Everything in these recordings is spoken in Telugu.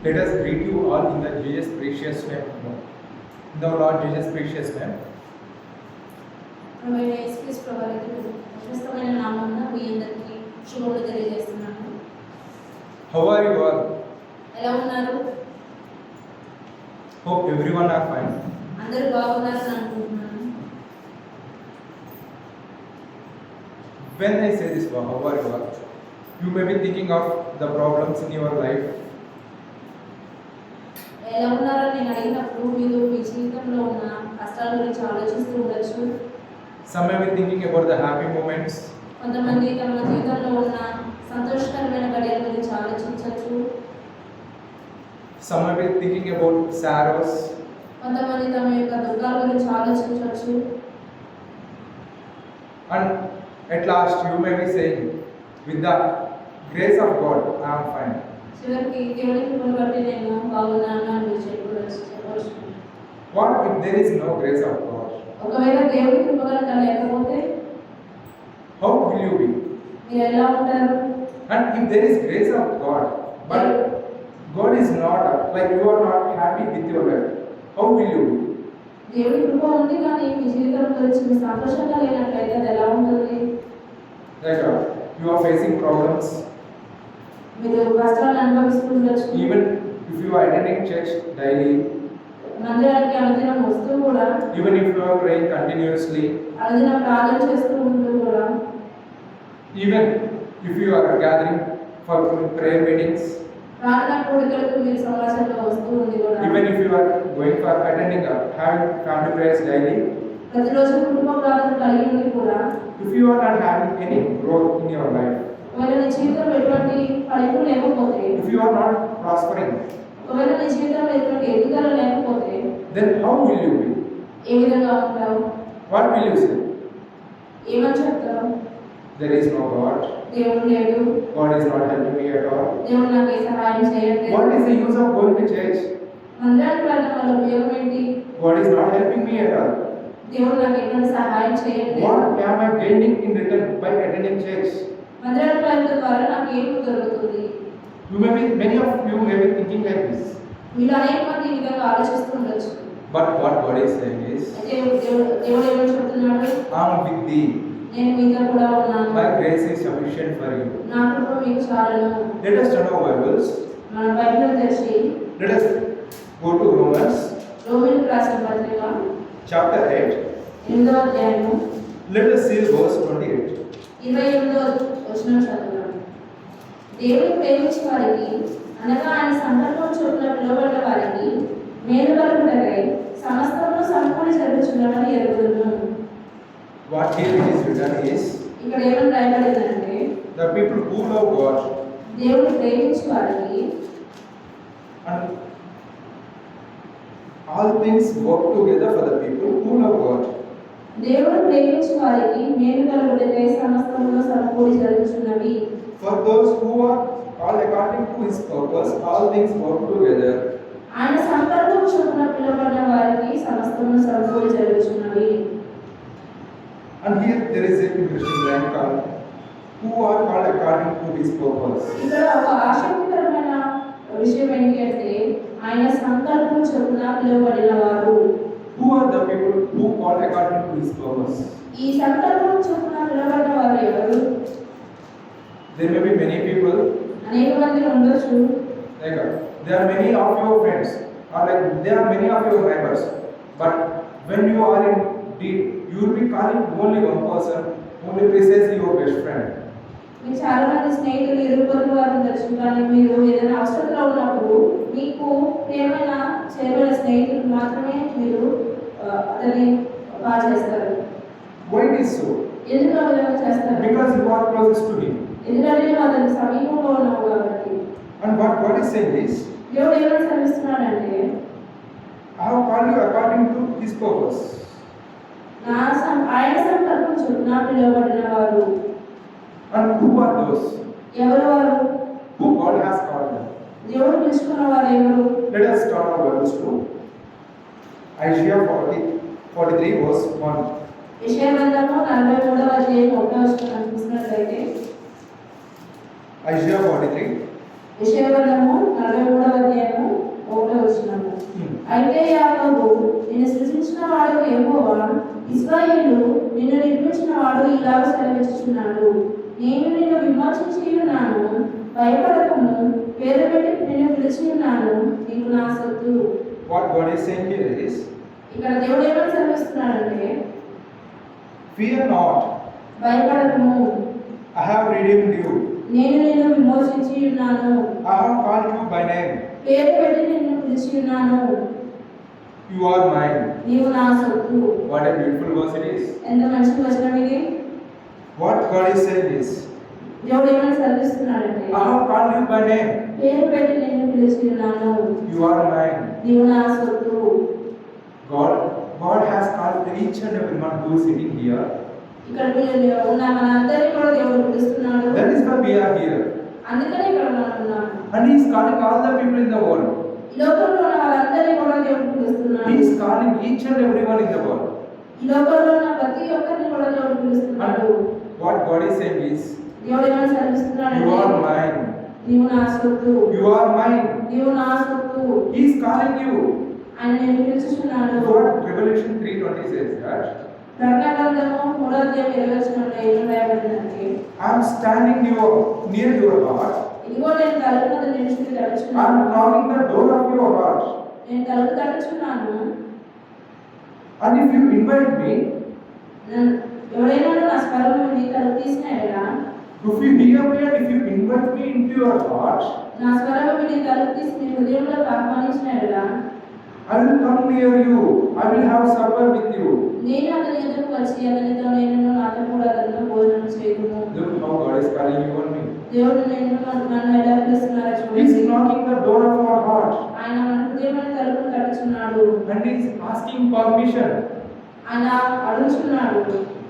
Let us greet you all in the Jesus precious name. In the Lord Jesus precious name. ప్రభువైన యేసుక్రీస్తు ప్రభువారి ప్రశస్తమైన నామమున మీ అందరికీ శుభములు తెలియజేస్తున్నాను. How are you all? ఎలా ఉన్నారు? Hope everyone are fine. అందరూ బాగున్నారని అనుకుంటున్నాను. When I say this, how are you all? You may be thinking of the problems in your life. ఎలా ఉన్నారని నేను అడిగినప్పుడు మీరు మీ జీవితంలో ఉన్న కష్టాల గురించి ఆలోచిస్తూ ఉండొచ్చు. Some may be thinking about the happy moments. కొంతమంది తమ జీవితంలో ఉన్న సంతోషకరమైన గడియల గురించి ఆలోచించవచ్చు. Some may be thinking about sorrows. కొంతమంది తమ యొక్క దుఃఖాల గురించి ఆలోచించవచ్చు. And at last you may be saying, with the grace of God, I am fine. చివరికి దేవుని కృపను బట్టి నేను బాగున్నాను అని మీరు చెప్పవచ్చు. What if there is no grace of God? ఒకవేళ దేవుని కృప కనుక లేకపోతే How will you be? మీరు ఎలా ఉంటారు? And if there is grace of God, but God is not, like you are not happy with your life, how will you be? దేవుని కృప ఉంది కానీ మీ జీవితం గురించి మీరు సంతోషంగా లేనట్లయితే అది ఎలా ఉంటుంది? Like you are facing problems. మీరు కష్టాలను అనుభవిస్తుండొచ్చు. Even if you are attending church daily, మందిరానికి అనుదినం వస్తూ కూడా, even if you are praying continuously, అనుదినం ప్రార్థన చేస్తూ ఉంటూ కూడా, even if you are gathering for prayer meetings, ప్రార్థన కూడికలకు మీరు సమాజంలో వస్తూ ఉంది కూడా, even if you are going for attending having family prayers daily, ప్రతిరోజు కుటుంబ ప్రార్థన కలిగి ఉండి కూడా, if you are not having any growth in your life, ఒకవేళ నీ జీవితంలో ఎటువంటి ఫలితం లేకపోతే, if you are not prospering, ఒకవేళ నీ జీవితంలో ఎటువంటి ఎదుగుదల లేకపోతే, then how will you be? ఏ విధంగా ఉంటావు? What will you say? ఏమని చెప్తావు? There is no God. దేవుడు లేడు, God is not helping me at all. దేవుడు నాకు ఏ సహాయం చేయట్లేదు. What is the use of going to church? మందిరానికి వెళ్ళడం వల్ల ఉపయోగం ఏంటి? God is not helping me at all. దేవుడు నాకు ఎటువంటి సహాయం చేయట్లేదు. What am I gaining in return by attending church? మందిరానికి వెళ్ళడం ద్వారా నాకు ఏమి దొరుకుతుంది? Many of you may be thinking like this. మీరు అనేక మంది ఈ విధంగా ఆలోచిస్తుండొచ్చు. But what God is saying is, అయితే దేవుడు ఏమని చెప్తున్నాడు? I am with thee. నేను మీతో కూడా ఉన్నాను. My grace is sufficient for you. నా కృప మీకు చాలును. Let us turn our Bibles. మన బైబిల్ తెరిచి Let us go to Romans రోమీయులకు రాసిన పత్రిక chapter 8. 8వ అధ్యాయము Let us see verse 28. 28వ వచనం చదువుదాం. దేవుని ప్రేమించే వారికి అనగా ఆయన సంకల్పం చొప్పున పిలువబడిన వారికి మేలు కలుగుటకై సమస్తమును సమకూడి జరుగుచున్నదని ఎరుగుదును. What here it is written is, ఇక్కడ ఏమని రాయబడిందంటే, the people who love God దేవుని ప్రేమించే వారికి and all things work together for the people who love God. దేవుని ప్రేమించే వారికి మేలు కలుగుటకై సమస్తమును సమకూడి జరుగుచున్నవి. For those who are called according to His purpose, all things work together. ఆయన సంకల్పం చొప్పున పిలువబడిన వారికి సమస్తమును సమకూడి జరుగుచున్నవి. And here there is a interesting line called, who are called according to His purpose. ఇక్కడ ఒక ఆసక్తికరమైన విషయం ఏంటంటే, ఆయన సంకల్పం చొప్పున పిలువబడిన వారు. Who are the people who called according to His purpose? ఈ సంకల్పం చొప్పున పిలువబడిన వారు ఎవరు? There may be many people, అనేక మంది ఉండొచ్చు. like there are many of your friends, or like there are many of your neighbors. But when you are in deed, you will be calling only one person, only precisely your best friend. మీకు చాలా మంది స్నేహితులు ఇరుపొరుగు వారు ఉండొచ్చు. కానీ మీరు ఏదైనా అవసరంలో ఉన్నప్పుడు మీకు ప్రియమైన చేరువైన స్నేహితులు మాత్రమే మీరు అతన్ని బాగా చేస్తారు. Why it is so? ఎందుకు ఆ విధంగా చేస్తారు? Because you are closest to Him. ఎందుకంటే నువ్వు అతని సమీపంలో ఉన్నావు కాబట్టి. And what God is saying is, దేవుడు ఏమని శ్రమిస్తున్నాడంటే, I have called you according to His purpose. ఆయన సంకల్పం చొప్పున పిలువబడిన వారు. And who are those ఎవరు వారు? who God has called them? దేవుడు పిలుచుకున్న వారు ఎవరు? Let us turn our Bibles to Isaiah 43 verse 1. యెషయా గ్రంథము 43వ అధ్యాయం 1వ వచనం చూసినట్లయితే, Isaiah 43 యెషయా గ్రంథము 43వ అధ్యాయము 1వ వచనము. అయితే యాకోబు నిన్ను సృష్టించిన వాడు యెహోవా, ఇశ్రాయేలు నిన్ను నిర్మించిన వాడు ఇలాగ సెలవిస్తున్నాడు, నేను నిన్ను విమోచించి ఉన్నాను, భయపడకము, పేరు పెట్టి నిన్ను పిలిచి ఉన్నాను, నీకు నా సొత్తు. What God is saying here is, ఇక్కడ దేవుడు ఏమని సెలవిస్తున్నాడంటే, fear not, భయపడకము, I have redeemed you, నేను నిన్ను విమోచించి ఉన్నాను, I have called you by name, పేరు పెట్టి నిన్ను పిలిచి ఉన్నాను, you are mine. నీవు నా సొత్తు. What a beautiful verse it is. ఎంత మంచి వచనం ఇది. What God is saying is, దేవుడు ఏమని సెలవిస్తున్నాడంటే, I have called you by name, పేరు పెట్టి నిన్ను పిలిచి ఉన్నాను, you are mine. నీవు నా సొత్తు. God has called each and everyone who is sitting here. ఇక్కడ ఉన్న మనందరినీ కూడా దేవుడు పిలుస్తున్నాడు. That is why we are here. అందుకనే ఇక్కడ మనం ఉన్నాం. And He is calling all the people in the world. ఈ లోకంలో ఉన్న వాళ్ళందరినీ కూడా దేవుడు పిలుస్తున్నాడు. He is calling each and everyone in the world. ఈ లోకంలో ఉన్న ప్రతి ఒక్కరిని కూడా దేవుడు పిలుస్తున్నాడు. And what God is saying is, దేవుడు ఏమని సెలవిస్తున్నాడంటే, you are mine. నీవు నా సొత్తు. You are mine. నీవు నా సొత్తు. He is calling you. ఆయన నిన్ను పిలుచుచున్నాడు. What Revelation 3:20 says that, ప్రకటన గ్రంథము 3వ అధ్యాయం 20వ వచనంలో ఏం రాయబడిందంటే, I am standing near your heart. ఇదిగో నేను తలుపు వద్ద నిలుచుని I తడుచున్నాను. am knocking the door of your heart. నేను తలుపు తడుచున్నాను. And if you invite me, ఎవరైనా నా స్వరం విని తలుపు తీసినాడా, if you hear me and if you invite me into your heart, నా స్వరం విని తలుపు తీసి నీ హృదయంలో ఆహ్వానించినాడా, I will come near you. I will have supper with you. నేను అతని ఎదురుకు వచ్చి అతనితో నేను నాతో కూడా అతనితో భోజనం చేయదును. Look how God is calling you and me. దేవుడు నన్ను ఎలా పిలుస్తున్నారో He is చూడండి. knocking the door of our heart ఆయన మన హృదయమైన తలుపును తడుచున్నాడు. and He is asking permission. ఆయన అడుగుచున్నాడు.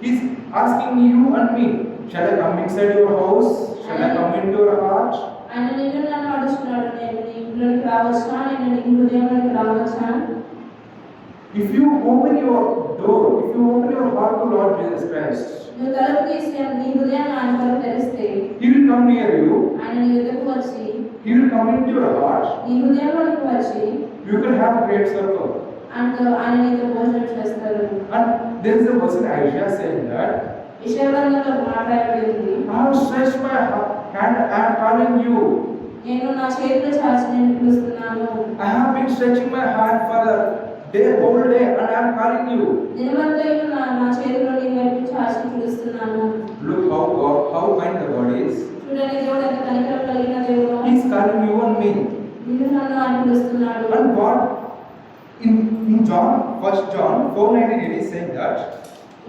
He is asking you and me, shall I come inside your house? Shall I come into your heart? ఆయన నిన్ను నన్ను అడుగుచున్నాడు, నేను నీ ఇంట్లోకి రావచ్చా, నేను నీ హృదయంలోకి రావచ్చా. If you open your door, if you open your heart to Lord Jesus Christ, నువ్వు తలుపు తీసి నీ హృదయాన్ని ఆయన కొరకు తెరిస్తే, He will come near you. ఆయన నీ ఎదురుకు వచ్చి He will come into your heart. నీ హృదయంలోకి వచ్చి You can have a great circle. ఆయన నీతో భోజనం చేస్తారు. And there is a person Isaiah saying that, యెషయా గ్రంథంలో మాట్లాడబడింది, I have stretched my hand, I am calling you. నేను నా చేతులు చాచి నేను పిలుస్తున్నాను. I have been stretching my hand for the whole day and I am calling you. దినమంతయు నా చేతిలో నీ వైపు చాచి పిలుస్తున్నాను. Look how kind the God is. చూడండి, దేవుడు ఎంత కనికరం కలిగిన దేవుడు. He is calling you and me. నిన్ను నన్ను ఆయన పిలుస్తున్నాడు. And God in John 1 John 4:19 it is saying that,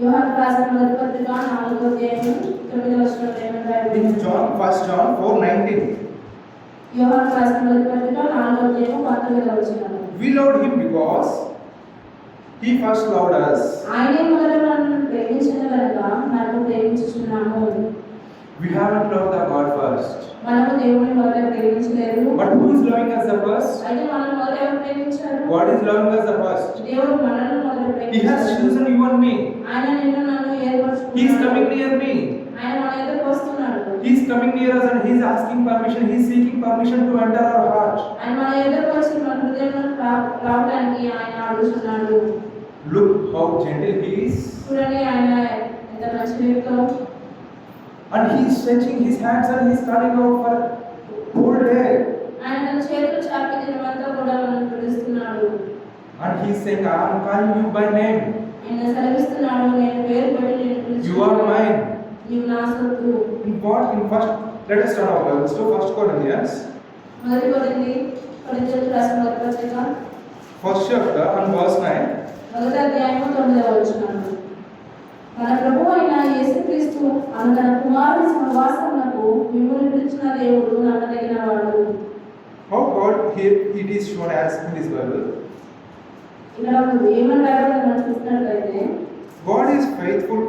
యోహాను రాసిన మొదటి పత్రిక 4వ అధ్యాయం 9వ వచనంలో ఏమని రాయబడింది? in1 John 4:19, యోహాను రాసిన మొదటి పత్రిక 4వ అధ్యాయం 19వ వచనం. we loved Him because He first loved us. ఆయనే మొదట నన్ను ప్రేమించిన కనుక నన్ను ప్రేమించుచున్నాము. We haven't loved the God first. మనము దేవుని మొదట ప్రేమించలేదు. But who is loving us the first? అయితే మనం మొదట ఎవరు ప్రేమించారు? God is loving us the first. దేవుడు మనల్ని మొదట He has ప్రేమించాడు. chosen you and me. ఆయన నిన్ను నన్ను He is ఏర్పరచుకున్నాడు. coming near me. ఆయన మన ఎదురుకు వస్తున్నాడు. He is coming near us and He is asking permission. He is seeking permission to enter our heart. ఆయన మన ఎదురుకు వచ్చి మన హృదయంలో రావడానికి ఆయన అడుగుతున్నాడు. Look how gentle He is. చూడండి, ఆయన ఎంత మంచి వ్యక్తో. And He is stretching His hands and He is calling out for whole day. ఆయన తన చేతులు చాపి దినమంతా కూడా మనల్ని పిలుస్తున్నాడు. And He is saying, I am calling you by name. ఆయన సెలవిస్తున్నాడు, నేను పేరు పెట్టి నిన్ను You పిలుస్తున్నాను. are mine. నీవు నా సొత్తు. In what? In first, let us turn our Bibles to 1 Corinthians, మొదటి కొరింథీయులకు రాసిన మొదటి పత్రిక 1st chapter and verse 9. మొదటి అధ్యాయము 9వ వచనం. మన ప్రభువు అయిన యేసుక్రీస్తు అను తన కుమారుని సహవాసమునకు మిమ్ములను పిలిచిన దేవుడు నమ్మదగినవాడు. How God here it is shown as in this Bible. ఇక్కడ ఏమని రాయబడిందో మనం చూసినట్లయితే, God is faithful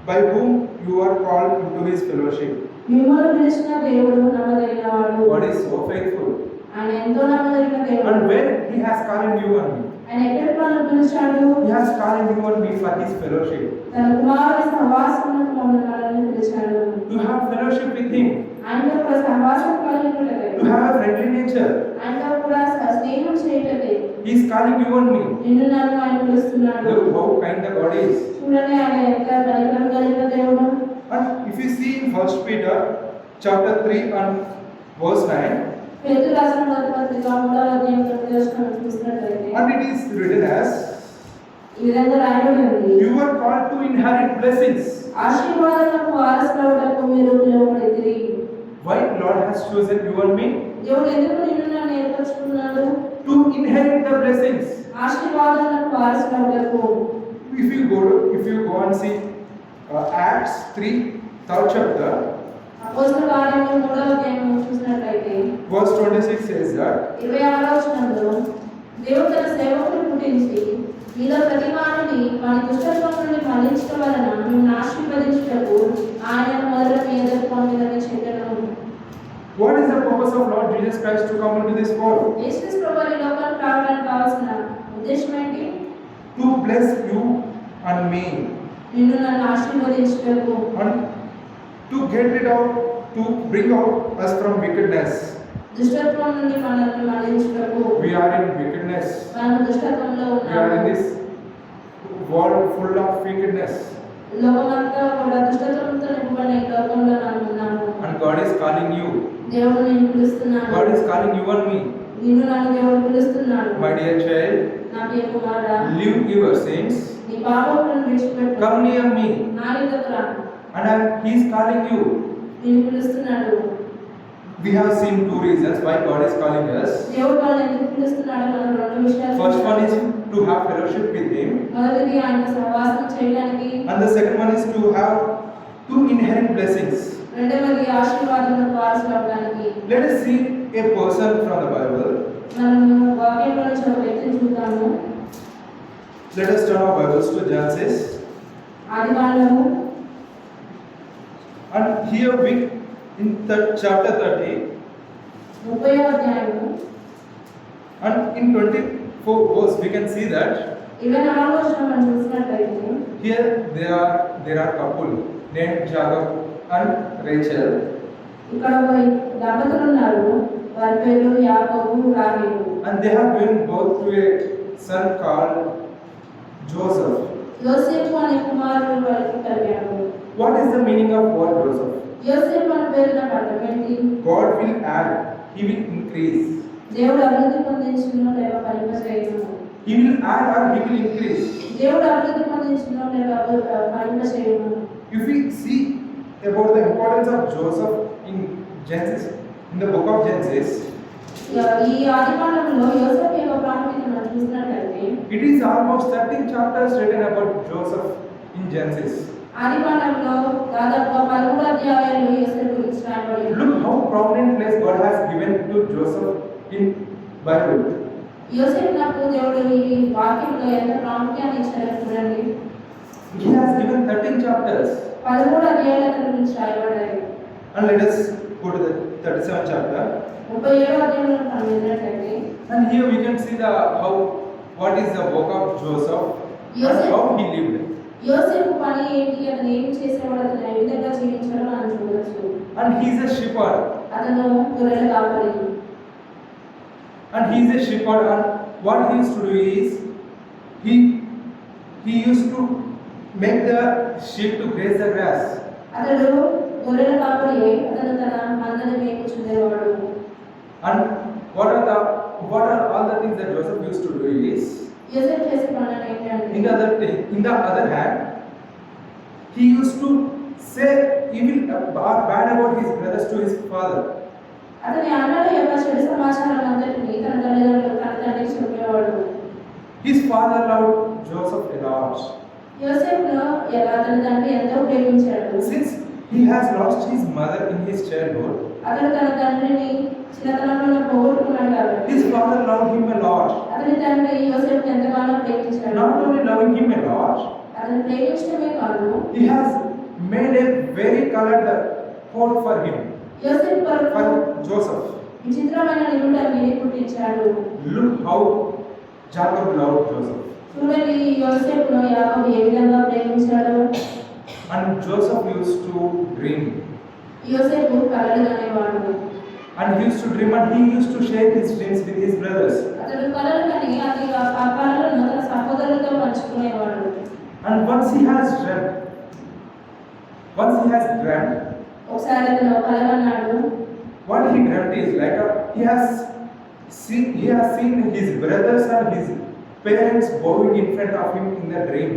by whom you are called into His fellowship. మిమ్ములను పిలిచిన దేవుడు నమ్మదగినవాడు. God is so faithful. ఆయన ఎంతో నమ్మదగిన దేవుడు. And when He has called you and me, ఆయన ఎక్కడికి మనల్ని పిలిచాడు? He has called you and me for His fellowship. తన కుమారుని సహవాసమునకు మనల్ని పిలిచాడు. To have fellowship with Him. ఆయనతో కూడా సహవాసం కలిగి ఉండటకై. To to have a friendly nature. ఆయనతో కూడా స్నేహం చేయటకే He is calling you and me. నిన్ను నన్ను ఆయన పిలుస్తున్నాడు. Look how kind the God is. చూడండి ఆయన ఎంత కనికరం కలిగిన దేవుడు. And if you see in 1 Peter chapter 3 and verse 9, పేతురు రాసిన మొదటి పత్రిక 3వ అధ్యాయం 9వ వచనం చూసినట్లయితే and it is written as, ఈ విధంగా రాయబడి ఉంది. you are called to inherit blessings. ఆశీర్వాదాలకు వారసులవుటకు మీరు పిలువబడితిరి. Why Lord has chosen you and me? దేవుడు ఎందుకు నిన్ను నన్ను ఏర్పరచుకున్నాడు? To inherit the blessings. ఆశీర్వాదాలకు వారసులవుటకు. If you go and see Acts 3 3rd chapter, అపోస్తలుల కార్యములు 3వ అధ్యాయం చూసినట్లయితే verse 26 says that, 26వ వచనంలో దేవుడు తన సేవకుని పుట్టించి మీలో ప్రతి వారిని వారి దుష్టత్వం నుండి మళ్లించడం వలన మిమ్మల్ని ఆశీర్వదించుటకు ఆయన మొదట మీ ఎదురు పంపినని చెప్పాను. what is the purpose of Lord Jesus Christ to come into this world? యేసు ప్రభువు ఈ లోకానికి రావడానికి కావాల్సిన ఉద్దేశం ఏంటి? To bless you and me, నిన్ను నన్ను ఆశీర్వదించుటకు, and to get rid of, to bring out us from wickedness. దుష్టత్వం నుండి మనల్ని మళ్లించుటకు. We are in wickedness. మనం దుష్టత్వంలో We are in ఉన్నాము. this world full of wickedness, లోకమంతా కూడా దుష్టత్వంతో నింపబడిన ఈ లోకంలో మనం ఉన్నాము. and God is calling you. దేవుడు నిన్ను పిలుస్తున్నాడు. God is calling you and me. నిన్ను నన్ను దేవుడు పిలుస్తున్నాడు. My dear child, నా ప్రియ కుమారుడా, leave your sins, నీ పాపములను విడిచిపెట్టు. come near me, నా యొద్దకు రా. and He is calling you. నిన్ను పిలుస్తున్నాడు. We have seen two reasons why God is calling us. దేవుడు వాళ్ళని ఎందుకు పిలుస్తున్నాడో మనం రెండు విషయాలు First one is చూద్దాం. to have fellowship with Him, మొదటిది ఆయన సహవాసం చేయడానికి, and the second one is to inherit blessings. రెండవది ఆశీర్వాదములకు వారసులు అవ్వడానికి. Let us see a person from the Bible. మనము వాక్యంలో నుంచి ఒక వ్యక్తిని చూద్దాము. Let us turn our Bibles to Genesis, ఆదికాండము and here we in chapter 30 30వ అధ్యాయము and in 24 verse we can see that 24వ వచనం మనం చూసినట్లయితే here there are couple named Jacob and Rachel, ఇక్కడ ఒక దంపతులు ఉన్నారు. వారి పేరు యాకోబు, రాహేలు. and they have given birth to a son called Joseph. యోసేపు అనే కుమారుడు వారికి కలిగాడు. What is the meaning of word Joseph? యోసేపు అనే పేరు నాకు అర్థం ఏంటి? God will add, He will increase. దేవుడు అభివృద్ధి పొందించును లేక ఫలింపచేయును. He will add or He will increase. దేవుడు అభివృద్ధి పొందించును లేక ఫలింపచేయును. If we see about the importance of Joseph in Genesis, in the book of Genesis, ఈ ఆదికాండంలో యోసేపు యొక్క ప్రాముఖ్యత మనం చూసినట్లయితే it is almost 13 chapters written about Joseph in Genesis. ఆదికాండంలో దాదాపుగా 13 అధ్యాయాలు యోసేపు గురించి రాయబడి ఉంది. Look how prominent place God has given to Joseph in Bible. యోసేపు నాకు దేవుడు ఈ వాక్యంలో ఎంత ప్రాముఖ్యాన్ని ఇచ్చారో చూడండి. He has given 13 chapters. 13 అధ్యాయాల గురించి రాయబడ్డాయి. And let us go to the 37th chapter. 37వ అధ్యాయంలో మనం వెళ్ళినట్లయితే And here we can see what is the work of Joseph and how he lived. యోసేపు పని ఏంటి, అతను ఏం చేసేవాడు, అతను ఏ విధంగా జీవించాడో మనం చూడవచ్చు. And he is a shepherd. అతను గొర్రెల కాపరి. And he is a shepherd, and what he used to do is he used to make the sheep to graze the grass. అతడు గొర్రెల కాపరి. అతను తన మందని మేపుచుండేవాడు. And what are all the things that Joseph used to do is, యోసేపు చేసే పనులు ఏంటంటే in the other hand, he used to say evil or bad about his brothers to his father. అతని అన్నల యొక్క చెడు సమాచారం అంతటిని తన తండ్రికి చెప్పేవాడు. His father loved Joseph a lot. యోసేపును అతని తండ్రి ఎంతో ప్రేమించాడు. Since he has lost his mother in his childhood, అతడు తన తండ్రిని చిన్నతనంలో పోగొట్టుకున్నాడు కాబట్టి his father loved him a lot. అతని తండ్రి యోసేపును ఎంతగానో ప్రేమించాడు. Not only loving him a lot, అతను ప్రేమించడమే కాదు, he has made a very colored coat for him, యోసేపు for కొరకు Joseph. విచిత్రమైన నిలువుటని పుట్టించాడు. Look how Jacob loved Joseph. చూడండి యోసేపును యాకోబు ఏ విధంగా ప్రేమించాడు. And Joseph used to dream. యోసేపు కలలు కనేవాడు. And he he used to dream and he used to share his dreams with his brothers. అతడు కలలు కని అది ఆ కలలను తన సహోదరులతో పంచుకునేవాడు. And once he has dreamt, ఒకసారి అతను కలగన్నాడు. what he dreamt is like he has seen his brothers and his parents bowing in front of him in the dream.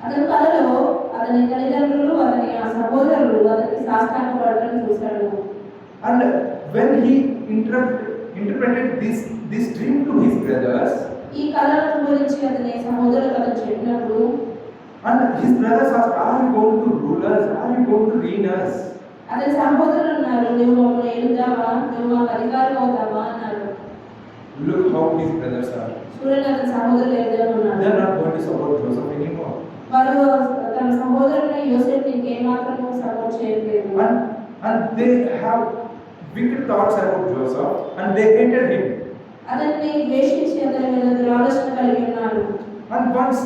అతని కలలో అతని తల్లిదండ్రులు అతని ఆ సహోదరులు అతనికి సాష్టాంగపడటం చూశాడు. And when he interpreted this dream to his brothers, ఈ కళల గురించి అతని సహోదరులకు అతను చెప్పినప్పుడు, and his brothers asked, are you going to rule us? Are you going to reign us? అతని సహోదరులు అన్నారు, నువ్వు మమ్మల్ని ఏలుతావా, నువ్వు మాకు అధికారం అవుతావా అన్నారు. Look how his brothers are. చూడండి అతని సహోదరులు ఏ విధంగా ఉన్నారు. They are not going to support Joseph anymore. వారు తన సహోదరుని యోసేపుని ఇంకేమాత్రం సపోర్ట్ చేయలేదు. And they have wicked thoughts about Joseph and they hated him. అతన్ని ద్వేషించి అతని మీద దురాలోచన కలిగి ఉన్నారు. And once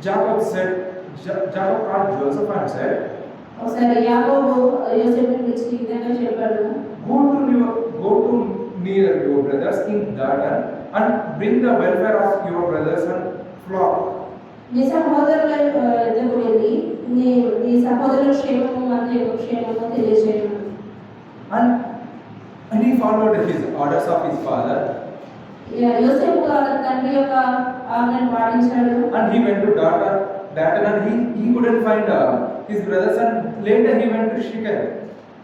Jacob called Joseph and said, ఒకసారి యాకోబు యోసేపుని పిలిచి ఈ విధంగా చెప్పాడు, go to near your brothers in Dothan and bring the welfare of your brothers and flock. నీ సహోదరుల ఎదుగు వెళ్ళి నీ సహోదరుల క్షేమము మరియు క్షేమము తెలియజేయము. And he followed his orders of his father. యోసేపు అతని తండ్రి యొక్క ఆజ్ఞను పాటించాడు. And he went to Dothan and he couldn't find his brothers, and later he went to Shechem.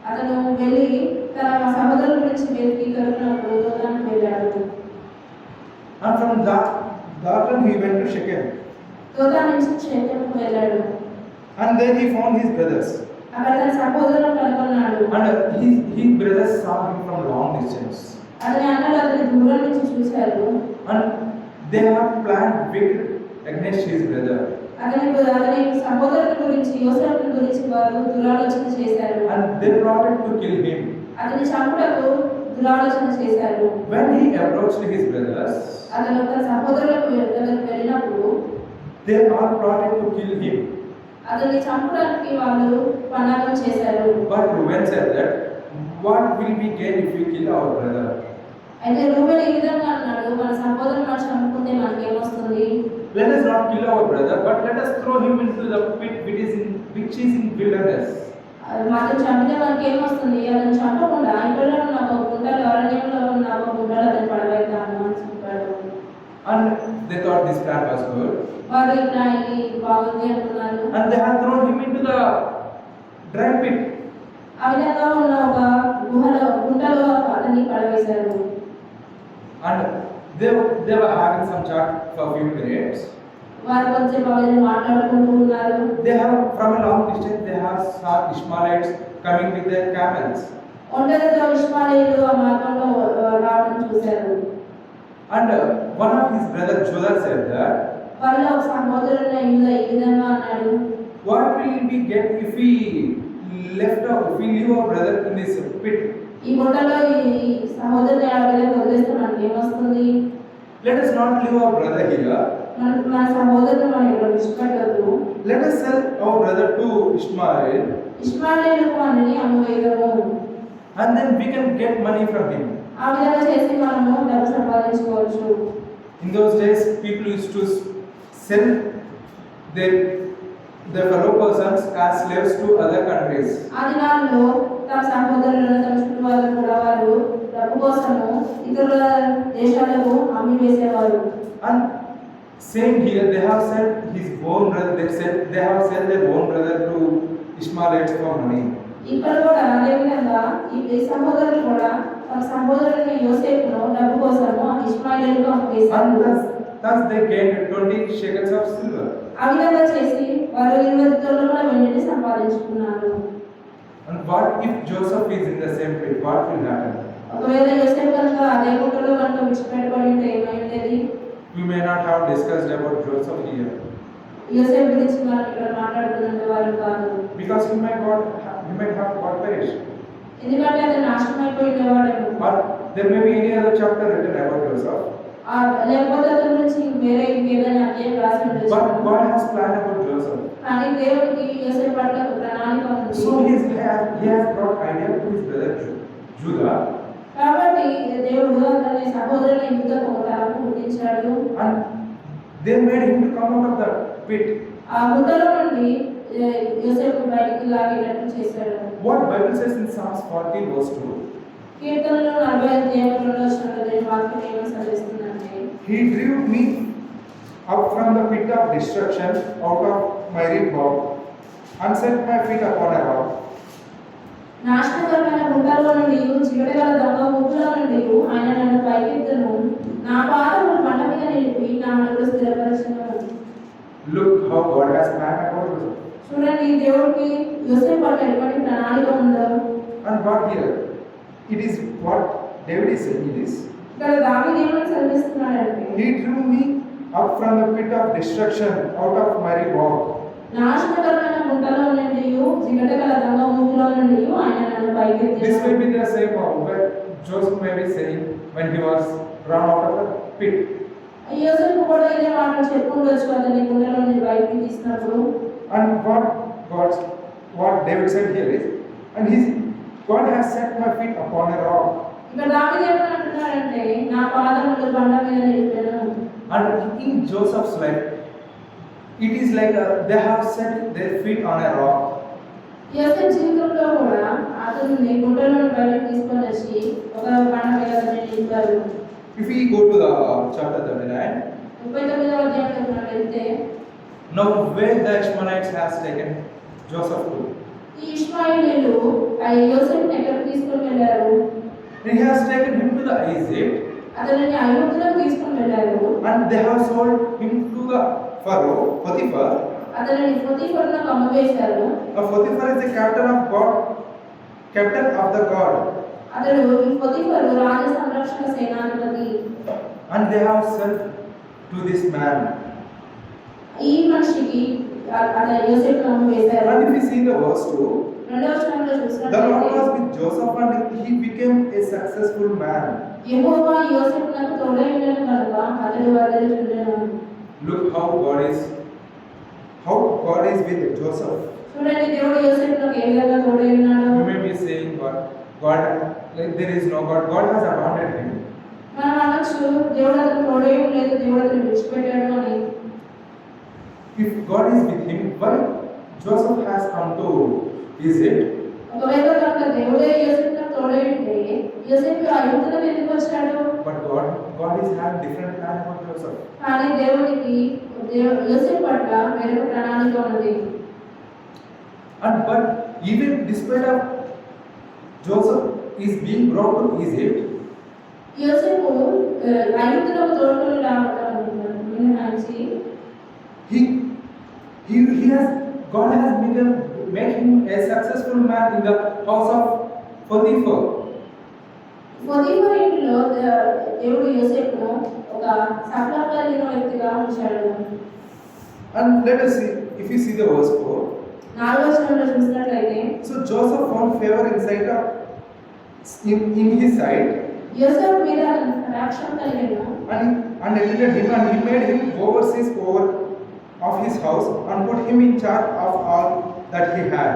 అతను వెళ్ళి తన సహోదరుల గురించి వెతికి దొరికినప్పుడు దోతానికి వెళ్ళాడు. And from Dothan he went to Shechem. Dothan నుంచి షెకెముకు వెళ్ళాడు. And then he found his brothers. అక్కడ తన సహోదరులను కనుగొన్నాడు. And his brothers saw him from long distance. అతని అన్నలు అతని దూరం నుంచి చూశారు. And they have planned wicked against his brother. అతని సహోదరుని గురించి యోసేపుని గురించి వారు దురాలోచన చేశారు. And they plotted to kill him. అతని చంపుటకు దురాలోచన చేశారు. When he approached his brothers, అతను తన సహోదరులకు దగ్గరికి వెళ్ళినప్పుడు they all plotted to kill him. అతన్ని చంపడానికి వాళ్ళు పన్నాగం చేశారు. But Reuben said that, what will we gain if we kill our brother? అయితే రూబెన్ ఈ విధంగా అన్నాడు, మన సహోదరుని మనం చంపుకుంటే మనకేమొస్తుంది? Let us not kill our brother, but let us throw him into the pit which is in wilderness. మాత్రం చంపితే మనకేమొస్తుంది? అతను చంపకుండా ఇంట్లో ఉన్న ఒక గుంటలో అరణ్యంలో ఉన్న ఒక గుంటలో అతను పడవేద్దాము అని చెప్పాడు. And they thought this plan was good. వారు ఇట్లా ఇది బాగుంది అనుకున్నారు. And they had thrown him into the dry pit. ఆ విధంగా ఉన్న ఒక గుంటలో అతన్ని పడవేశారు. And they were having some chat for a few minutes. వారు కొంచెం బాగా మాట్లాడుకుంటూ ఉన్నారు. They have from a long distance they have saw Ishmaelites coming with their camels. ఒంటరితో ఇష్మాయేలు ఆ మార్గంలో రావడం చూశారు. And one of his brother Judah said that, వారిలో ఒక సహోదరుడైన యూదా ఈ విధంగా అన్నాడు, what will we get if we leave our brother in this pit? ఈ గుంటలో ఈ సహోదరుని ఆ విధంగా వదిలేస్తే మనకి ఏమొస్తుంది? Let us not leave our brother here. మన సహోదరుని మనం ఇక్కడ విడిచిపెట్టద్దు. Let us sell our brother to Ishmael, ఇష్మాయేలుకు వారిని అమ్మువేయము. and then we can get money from him. ఆ విధంగా చేసి మనము డబ్బు సంపాదించుకోవచ్చు. In those days, people used to sell their fellow persons as slaves to other countries. ఆ దినాల్లో తమ సహోదరులను తమ చుట్టూ వాళ్ళను కూడా వారు డబ్బు కోసము ఇతరుల దేశాలకు అమ్మి వేసేవారు. And same here, they have sent his own brother. They have sent their own brother to Ishmaelites for money. ఇక్కడ కూడా అదే విధంగా ఈ సహోదరులు కూడా తమ సహోదరుని యోసేపును డబ్బు కోసము ఇష్మాయేలుకు అమ్మేశారు. And thus they gained 20 shekels of silver. ఆ విధంగా చేసి వారు 20 తులాల వెండిని సంపాదించుకున్నారు. And what if Joseph is in the same pit? What will happen? ఒకవేళ యోసేపు కనుక అదే గుంటలో కనుక విడిచిపెట్టబడి ఉంటే ఏమైంది? We may not have discussed about Joseph here, యోసేపు గురించి మనం ఇక్కడ మాట్లాడుతున్న వారు కాదు. because he might have got perished. ఎందుకంటే అతను నాశనం అయిపోయినవాడేమో. Or there may be any other chapter written about Joseph. లేకపోతే అతని గురించి వేరే ఇంకేదైనా అధ్యాయం రాసి ఉండొచ్చు. But God has planned about Joseph. కానీ దేవుడికి యోసేపు పట్ల ఒక ప్రణాళిక ఉంది. So he has brought idea to his brother Judah. కాబట్టి దేవుడు అతని సహోదరుని యుద్ధకు ఒక తరం పుట్టించాడు. And they made him to come out of the pit. ఆ గుట్టలో నుండి యోసేపు బయటికి లాగేటట్టు చేశాడు. What Bible says in Psalms 40 verse 2? కీర్తనలో 45:2 వాక్యం ఏమని సెలవిస్తుందంటే, He drew me up from the pit of destruction, out of miry bog, and set my feet upon a rock. నాశనకరమైన గుంటలో నుండి చివరిగల దొంగ ఊపుల నుండి ఆయన నన్ను పైకెత్తును, నా పాదములు బండ మీద నిలిపి నా అడుగులు స్థిరపరచును. Look how God has planned about Joseph. చూడండి దేవుడికి యోసేపు పట్ల ఎటువంటి ప్రణాళిక ఉందో. And what here? It is what David is saying is, ఇక్కడ దావీదు ఏమని సెలవిస్తున్నాడంటే, He drew me up from the pit of destruction, out of miry bog. నాశనకరమైన గుంటలో నుండి జిగటగల దొంగ ఊపులో నుండి ఆయన నన్ను This పైకెత్తును. may be the same where Joseph may be saying when he was run out of the pit. యోసేపు కూడా ఇదే మాటలు చెప్పుకుండొచ్చు అతని గుండెలో నుండి బయటికి తీసినప్పుడు. And what David said here is, and God has set my feet upon a rock. ఇక్కడ దావీదు ఏమని అంటున్నాడంటే, నా పాదములు బండ మీద నిలిపెను. And in Joseph's life, it is like they have set their feet on a rock. యోసేపు జీవితంలో కూడా అతన్ని గుండెలో నుండి బయటికి తీసుకొని వచ్చి ఒక బండ మీద అతన్ని నిలిపారు. If we go to the chapter 39, 39వ అధ్యాయంలోకి వెళ్తే, now where the Ishmaelites has taken Joseph to, ఈ ఇష్మాయేలీయులు ఆ యోసేపుని ఎక్కడికి తీసుకొని వెళ్ళారు? he has taken him to the Egypt, అతనిని ఐగుప్తులోకి తీసుకొని వెళ్ళారు. and they have sold him to the Pharaoh, Potiphar. అతనిని పొతీఫరునకు అమ్మవేశారు. Potiphar is the captain of the God, అతడు ఈ పొతీఫరు రాజ సంరక్షణ సేనాధిపతి. and they have sold to this man. ఈ మనిషికి అతను యోసేపును అమ్మవేశారు. And if you see the verse 2, రెండవ వచనంలో the Lord చూసినట్లయితే, was with Joseph and he became a successful man. యెహోవా యోసేపునకు తోడై ఉండెను కనుక అతడు వర్ధిల్లుచుండెను. Look how God is with Joseph. చూడండి దేవుడు యోసేపునకు ఏ విధంగా తోడై ఉన్నాడో. You may be saying, God, like there is no God. God has abandoned him. మనం అనొచ్చు దేవుడు అతను తోడై లేదు, దేవుడు అతను విడిచిపెట్టాడు అని. If God is with him, why Joseph has come to Egypt? ఒకవేళ కనుక దేవుడే యోసేపునకు తోడై ఉంటే యోసేపు ఐగుప్తులోకి ఎందుకు వచ్చాడు? But God is having different plan about Joseph. కానీ దేవునికి యోసేపు పట్ల వేరొక ప్రణాళిక ఉంది. But even despite of Joseph is being brought to Egypt, యోసేపు ఐగుప్తులోకి తోడుకొని రావడం మినహాయించి God has made him a successful man in the house of Potiphar. Potiphar ఇంటిలో దేవుడు యోసేపును ఒక సఫలం కలిగిన వ్యక్తిగా ఉంచాడు. And let us see, if you see the verse 4. 4వ వచనంలో చూసినట్లయితే, So Joseph found favor in his sight, యోసేపు మీద కటాక్షం కలిగెను. and elevated him, and he made him overseer of his house, and put him in charge of all that he had.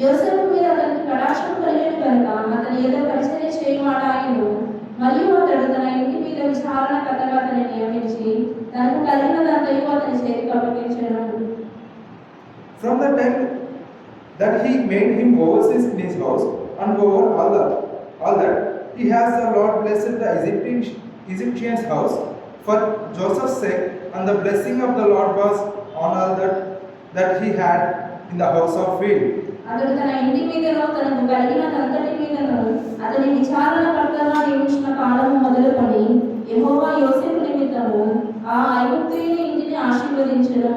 యోసేపు మీద అతనికి కటాక్షం కలిగెను కనుక అతని ఏదో పరిచర్య చేయవాడాయను. మరియు అతడు తన ఇంటి మీద విచారణకర్తగా అతన్ని నియమించి తనకు కలిగినదంతయు అతని చేతికి అప్పగించెను. From the time that he made him overseer in his house, and over all that, he has the Lord blessed the Egyptian's house for Joseph's sake, and the blessing of the Lord was on all that he had in the house of Pharaoh. అతడు తన ఇంటి మీదను తనకు కలిగినదంతటి మీదను అతని విచారణకర్తగా నియమించిన కాలము మొదలుకొని యెహోవా యోసేపు నిమిత్తము ఆ ఐగుప్తీయుని ఇంటిని ఆశీర్వదించెను.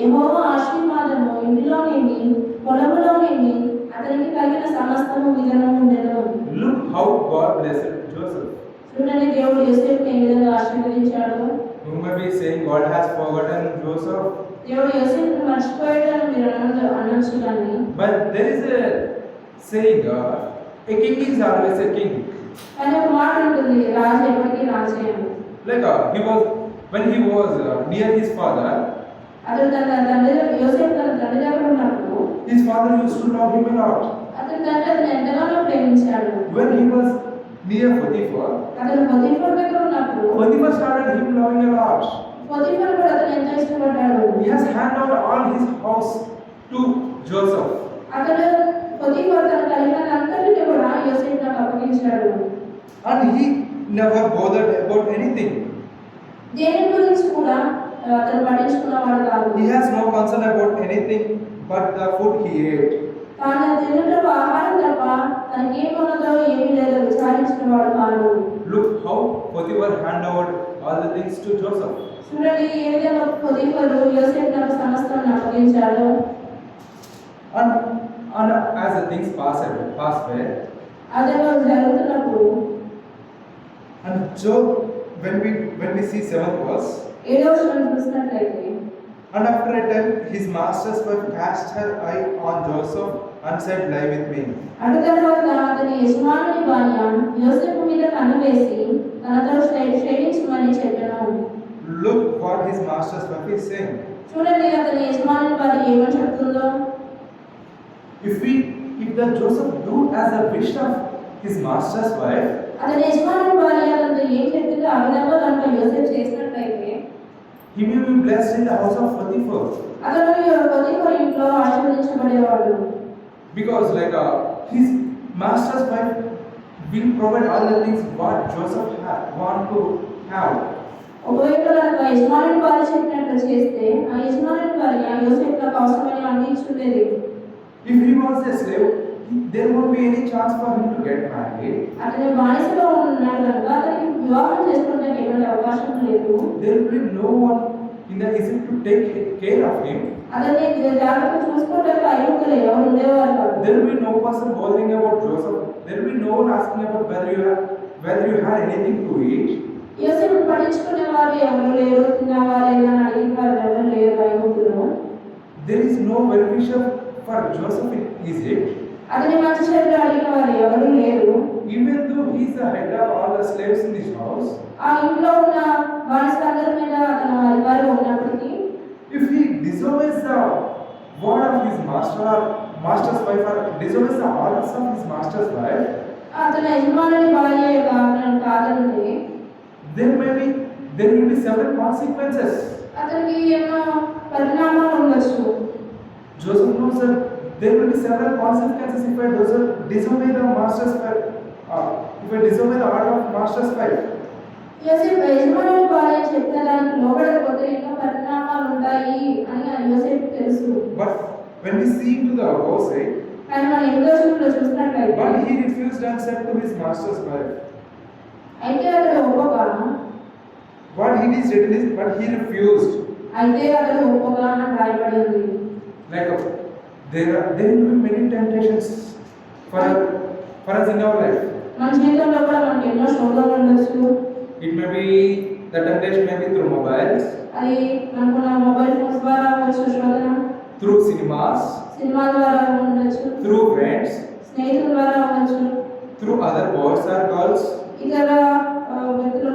యెహోవా ఆశీర్వాదము ఇంటిలో నిండి పొలములో నిండి అతనికి కలిగిన సమస్తము మీదను ఉండెను. Look how God blessed Joseph. చూడండి దేవుడు యోసేపుని ఏ విధంగా ఆశీర్వదించాడు. You may be saying God has forgotten Joseph, దేవుడు యోసేపుని మర్చిపోయాడని మీరు అనొచ్చు కానీ, but there is a saying, a king is always a king. కానీ ఒక మాట ఉంటుంది, రాజు ఎప్పటికీ రాజే అని. Like when he was near his father, అతడు తన తండ్రి యోసేపు తన తండ్రి దగ్గర ఉన్నప్పుడు his father used to love him a lot. అతని తండ్రి అతను ఎంతగానో ప్రేమించాడు. When he was near Potiphar, అతను పొతీఫర్ దగ్గర ఉన్నప్పుడు Potiphar started him loving a lot. Potiphar కూడా అతను ఎంతో ఇష్టపడ్డాడు. He has handed over all his house to Joseph. అతడు పొతీఫర్ తన కలిగినంతటిని కూడా యోసేపుకు అప్పగించాడు. And he never bothered about anything. దేని గురించి కూడా అతను పట్టించుకున్నవాడు కాదు. He has no concern about anything but the food he ate. తాను తిన్నట్టు ఆహారం తప్ప తనకి ఏమున్నదో ఏమీ లేదో విచారించినవాడు కాదు. Look how Potiphar handed over all the things to Joseph. చూడండి ఏ విధంగా పొతీఫరు యోసేపుకు సమస్తాన్ని అప్పగించాడు. And as the things pass by, అదే జరుగుతున్నప్పుడు and so when we see 7th verse, 7వ వచనం చూసినట్లయితే and after a time his master's wife cast her eye on Joseph and said, "Lie with me." అటు తర్వాత అతని యజమానుని భార్య యోసేపు మీద కన్ను వేసి తనతో క్షమించమని చెప్పాను. Look what his master's wife is saying. చూడండి అతని యజమానుని భార్య ఏమని చెప్తుందో. If the Joseph do as a wish of his master's wife, అతని యజమానుని భార్య అతనితో ఏం చెప్తుందో ఆ విధంగా కనుక యోసేపు చేసినట్లయితే he may be blessed in the house of Potiphar. అతను పొతీఫర్ ఇంట్లో ఆశీర్వదించబడేవాడు. Because his master's wife will provide all the things what Joseph want to have. ఒకవేళ కనుక యజమానుని భార్య చెప్పినట్లు చేస్తే ఆ యజమానుని భార్య యోసేపుకు అవసరమైన అన్ని ఇచ్చుండేది. If he was a slave, there won't be any chance for him to get married. అతను బానిసలో ఉన్నాడు కనుక అతనికి వివాహం చేసుకోవడానికి ఎటువంటి అవకాశం లేదు. There will be no one in the Egypt to take care of him. అతన్ని జాగ్రత్తగా చూసుకోవడానికి ఐగుప్తులో ఎవరు ఉండేవారు కాదు. There will be no person bothering about Joseph. There will be no one asking about whether you had anything to eat. యోసేపు పట్టించుకునే వారు ఎవరు లేరు, తిన్నావా లేదా అని అడిగిన వారు ఎవరు లేరు ఐగుప్తులో. There is no well-wisher for Joseph in Egypt. అతని మంచి చెడులు అడిగిన వారు ఎవరు లేరు. Even though he is the head of all the slaves in this house, ఆ ఇంట్లో ఉన్న బానిసలందరి మీద అతను అధికారి ఉన్నప్పటికీ if he disobeys the word of his master's wife, or disobeys the orders of his master's wife, అతని యజమానుని భార్య యొక్క ఆజ్ఞను కాదనుంది there will be several consequences. అతనికి ఎన్నో పరిణామాలు ఉండొచ్చు. Joseph knows that there will be several consequences if I disobey the master's wife, if I disobey the order of master's wife. యోసేపు యజమానుని భార్య చెప్పిన దానికి లోబడకపోతే ఎన్నో పరిణామాలు ఉంటాయి అని యోసేపు తెలుసు. But when we see into the verse 8, కానీ మన ఇంగ్లీష్లో చూసినట్లయితే but he refused and said to his master's wife, అయితే అతడు ఒప్పుగా what he is written is, but he refused. అయితే అతడు ఒప్పుగా అని రాయబడి ఉంది. There will be many temptations for us in our life. మన జీవితంలో కూడా మనకి ఎన్నో శోధనలు ఉండొచ్చు. It may be, the temptation may be through mobiles, అది మనకున్న మొబైల్ ఫోన్స్ ద్వారా వచ్చు శోధన, through cinemas, సినిమా ద్వారా ఉండొచ్చు, through friends, స్నేహితుల ద్వారా అవ్వచ్చు, through other boys or girls, ఇతర వ్యక్తుల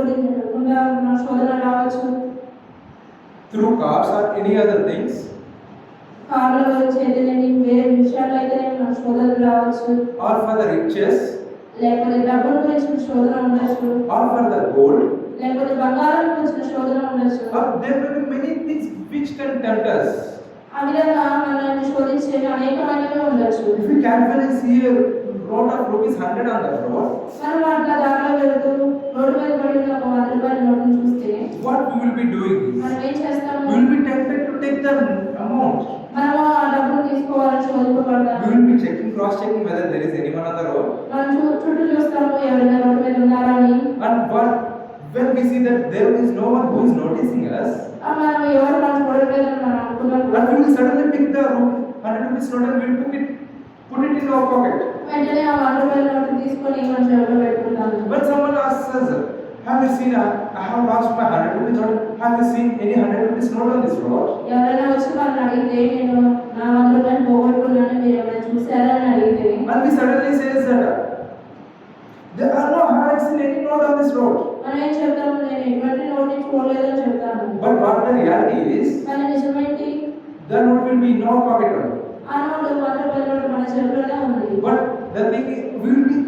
గుండా మన శోధన రావచ్చు. through cars or any other things, కార్ల గురించి ఏదైనా వేరే విషయాలు అయితే మన శోధన రావచ్చు. or for the riches, లేకపోతే డబ్బుల గురించి శోధన ఉండొచ్చు, or for the gold, లేకపోతే బంగారం గురించి శోధన ఉండొచ్చు. or there may be many things which can tempt us. ఆ విధంగా మనల్ని శోధించే అనేకమైనవి ఉండొచ్చు. If we casually see a note of ₹100 on the road, మనం అట్లా దారిలో వెళ్తూ రోడ్డు మీద పడి ఉన్న ఒక 100 రూపాయల నోటును చూస్తే what we will be doing is, మనం ఏం చేస్తాము? we will be tempted to take the amount. మనము ఆ డబ్బును తీసుకోవాలని శోధింపబడతాము. We will be cross-checking whether there is anyone on the road. మనం చుట్టూ చూస్తాము ఎవరైనా రోడ్డు మీద ఉన్నారా అని. But when we see that there is no one who is noticing us, మనం ఎవరు మనం చూడలేదని మనం అనుకున్నప్పుడు and we will suddenly pick the ₹100 note and we will put it in our pocket. వెంటనే ఆ 100 రూపాయల నోటు తీసుకొని మన జేబులో పెట్టుకుంటాము. When someone asks us, have you seen, I have lost my ₹100 note, have you seen any ₹100 note on this road? ఎవరైనా వచ్చి మనల్ని అడిగితే నేను నా 100 రూపాయలు పోగొట్టుకున్నాను మీరు ఎవరైనా చూసారా అని అడిగితే And we suddenly say that there are no, I haven't seen any note on this road. మనం ఏం చెప్తాము? నేను ఎటువంటి నోట్ చూడలేదని చెప్తాను. But what the reality is, కానీ నిజమేంటి? the note will be in our pocket only. ఆ నోటు 100 రూపాయల నోటు మన జేబులోనే ఉంది. But the thing is, we will be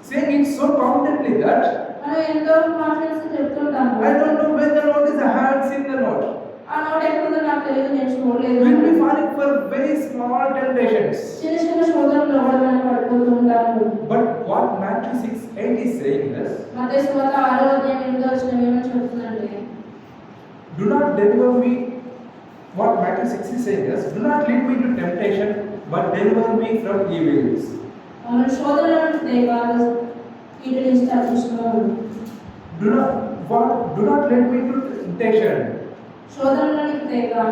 saying it so confidently that మనం ఎంతో confidence చెప్తుంటాము. I don't know where the note is, I haven't seen the note. ఆ నోట్ ఎక్కడుందో నాకు తెలియదు, నేను చూడలేదు. We will be falling for very small temptations. చిన్న చిన్న శోధనలో కూడా మనం పడిపోతూ ఉంటాము. But what Matthew 6:8 is saying is, మత్తయి సువార్త 6వ అధ్యాయం 8వ వచనం ఏమని చెప్తుందంటే, do not deliver me, what Matthew 6 is saying is, do not lead me to temptation, but deliver me from evils. మన శోధనలను దేవాలు కీడు నుంచి తప్పించుము. Do not lead me to temptation, శోధనలను దేవా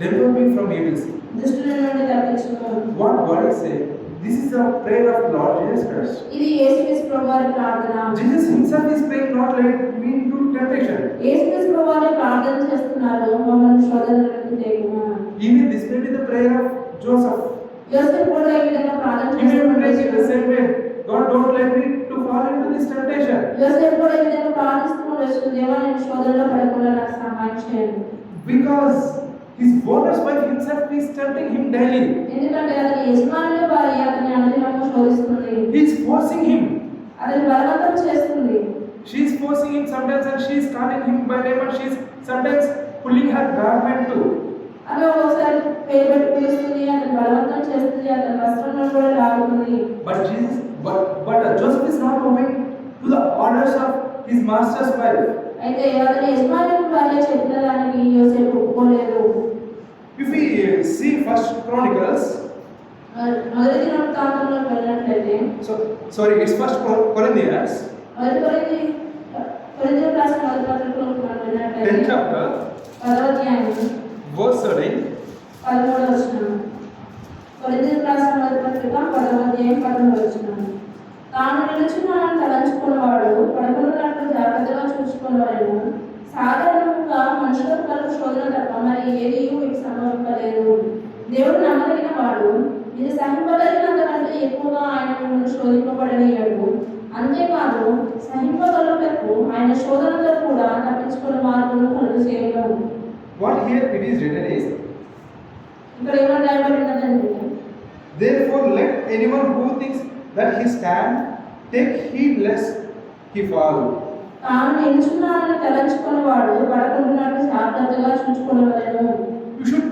deliver me from evils. దుష్టుల నుండి తప్పించుము. What God is saying, this is a prayer of Lord Jesus Christ. ఇది యేసుక్రీస్తు ప్రభువారి ప్రార్థన. Jesus himself is praying, not lead me into temptation. యేసుక్రీస్తు ప్రభువారి ప్రార్థన చేస్తున్నారు, మమ్మల్ని శోధనలకు తేకుము. Even this may be the prayer of Joseph. యోసేపు కూడా ఈ విధంగా ప్రార్థన He may be praying in the చేస్తున్నాడు. same way, God don't let me to fall into this temptation. యోసేపు కూడా ఈ విధంగా ప్రార్థిస్తున్నాడు, దేవా నేను శోధనలో పడకుండా నాకు సహాయం చేయండి. Because his owner's wife himself is tempting him daily. ఎందుకంటే అతని యజమానుల భార్య అతని అనుదినము శోధిస్తుంది. He is forcing him. అతని బలవంతం చేస్తుంది. She is forcing him sometimes, and she is calling him by name, and she is sometimes pulling her garment too. ఆమె ఒకసారి పేరు పెట్టి పిలుస్తుంది, అతని బలవంతం చేస్తుంది, అతని వస్త్రంలో కూడా లాగుతుంది. But Joseph is not obeying to the orders of his master's wife. అయితే అతని యజమానుల భార్య చెప్పిన దానికి యోసేపు ఒప్పుకోలేదు. If we see First Chronicles, మొదటి దినవృత్తాంతంలో వెళ్ళినట్లయితే, it's First Corinthians, కొరింథీయులకు రాసిన మొదటి పత్రికలో మనం 10th వెళ్ళినట్లయితే chapter, 10వ అధ్యాయం verse 13. 13వ వచనం. కొరింథీయులకు రాసిన మొదటి పత్రిక 10వ అధ్యాయం 13వ వచనం. తాను నిలుచున్నానని తలంచుకున్నవాడు పడకున్నట్లు జాగ్రత్తగా చూసుకున్నవాడు. సాధారణంగా మనుషులకు కలుగు శోధన తప్ప మరి ఏది మీకు సంభవింపలేదు. దేవుడు నమ్మదగిన వాడు, మీరు సహింపగలిగినంతకంటే ఎక్కువగా ఆయన మిమ్మల్ని శోధింపబడనీయడు. అంతేకాదు సహింపగలుగుటకు ఆయన శోధనతో కూడా తప్పించుకున్న మార్గం కలుగు చేయడం. What here it is written is, ఇక్కడ ఏమని రాయబడి ఉన్నదండి, therefore let anyone who thinks that he stand take heed lest he fall. తాను నిలుచున్నానని తలంచుకున్నవాడు పడకుంటున్నట్టు జాగ్రత్తగా చూసుకునేవాడు. You should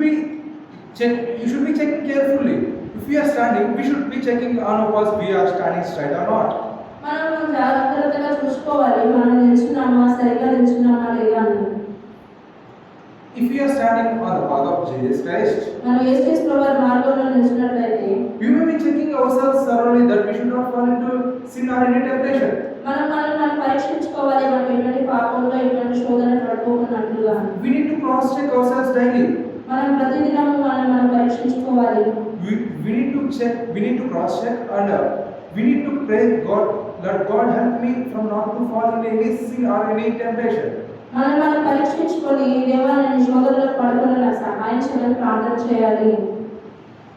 be checking carefully. If we are standing, we should be checking on us we are standing straight or not. మనం జాగ్రత్తగా చూసుకోవాలి, మనం నిలుచున్నామా, సరిగ్గా నిలుచున్నామా లేదా అని. If we are standing on the path of Jesus Christ, మనం యేసుక్రీస్తు ప్రభువారి మార్గంలో నిలుచున్నట్లయితే we may be checking ourselves thoroughly that we should not fall into sin or any temptation. మనం పరీక్షించుకోవాలి, మనం ఎటువంటి పాపంలో ఎటువంటి శోధన పడిపోకున్నట్లుగా. We need to cross check ourselves daily. మనం ప్రతిదినము మనం పరీక్షించుకోవాలి. We need to cross check, and we need to pray God, that God help me from not to fall into any sin or any temptation. మనం పరీక్షించుకొని దేవా నేను శోధనలో పడకుండా నాకు సహాయం చేయమని ప్రార్థన చేయాలి.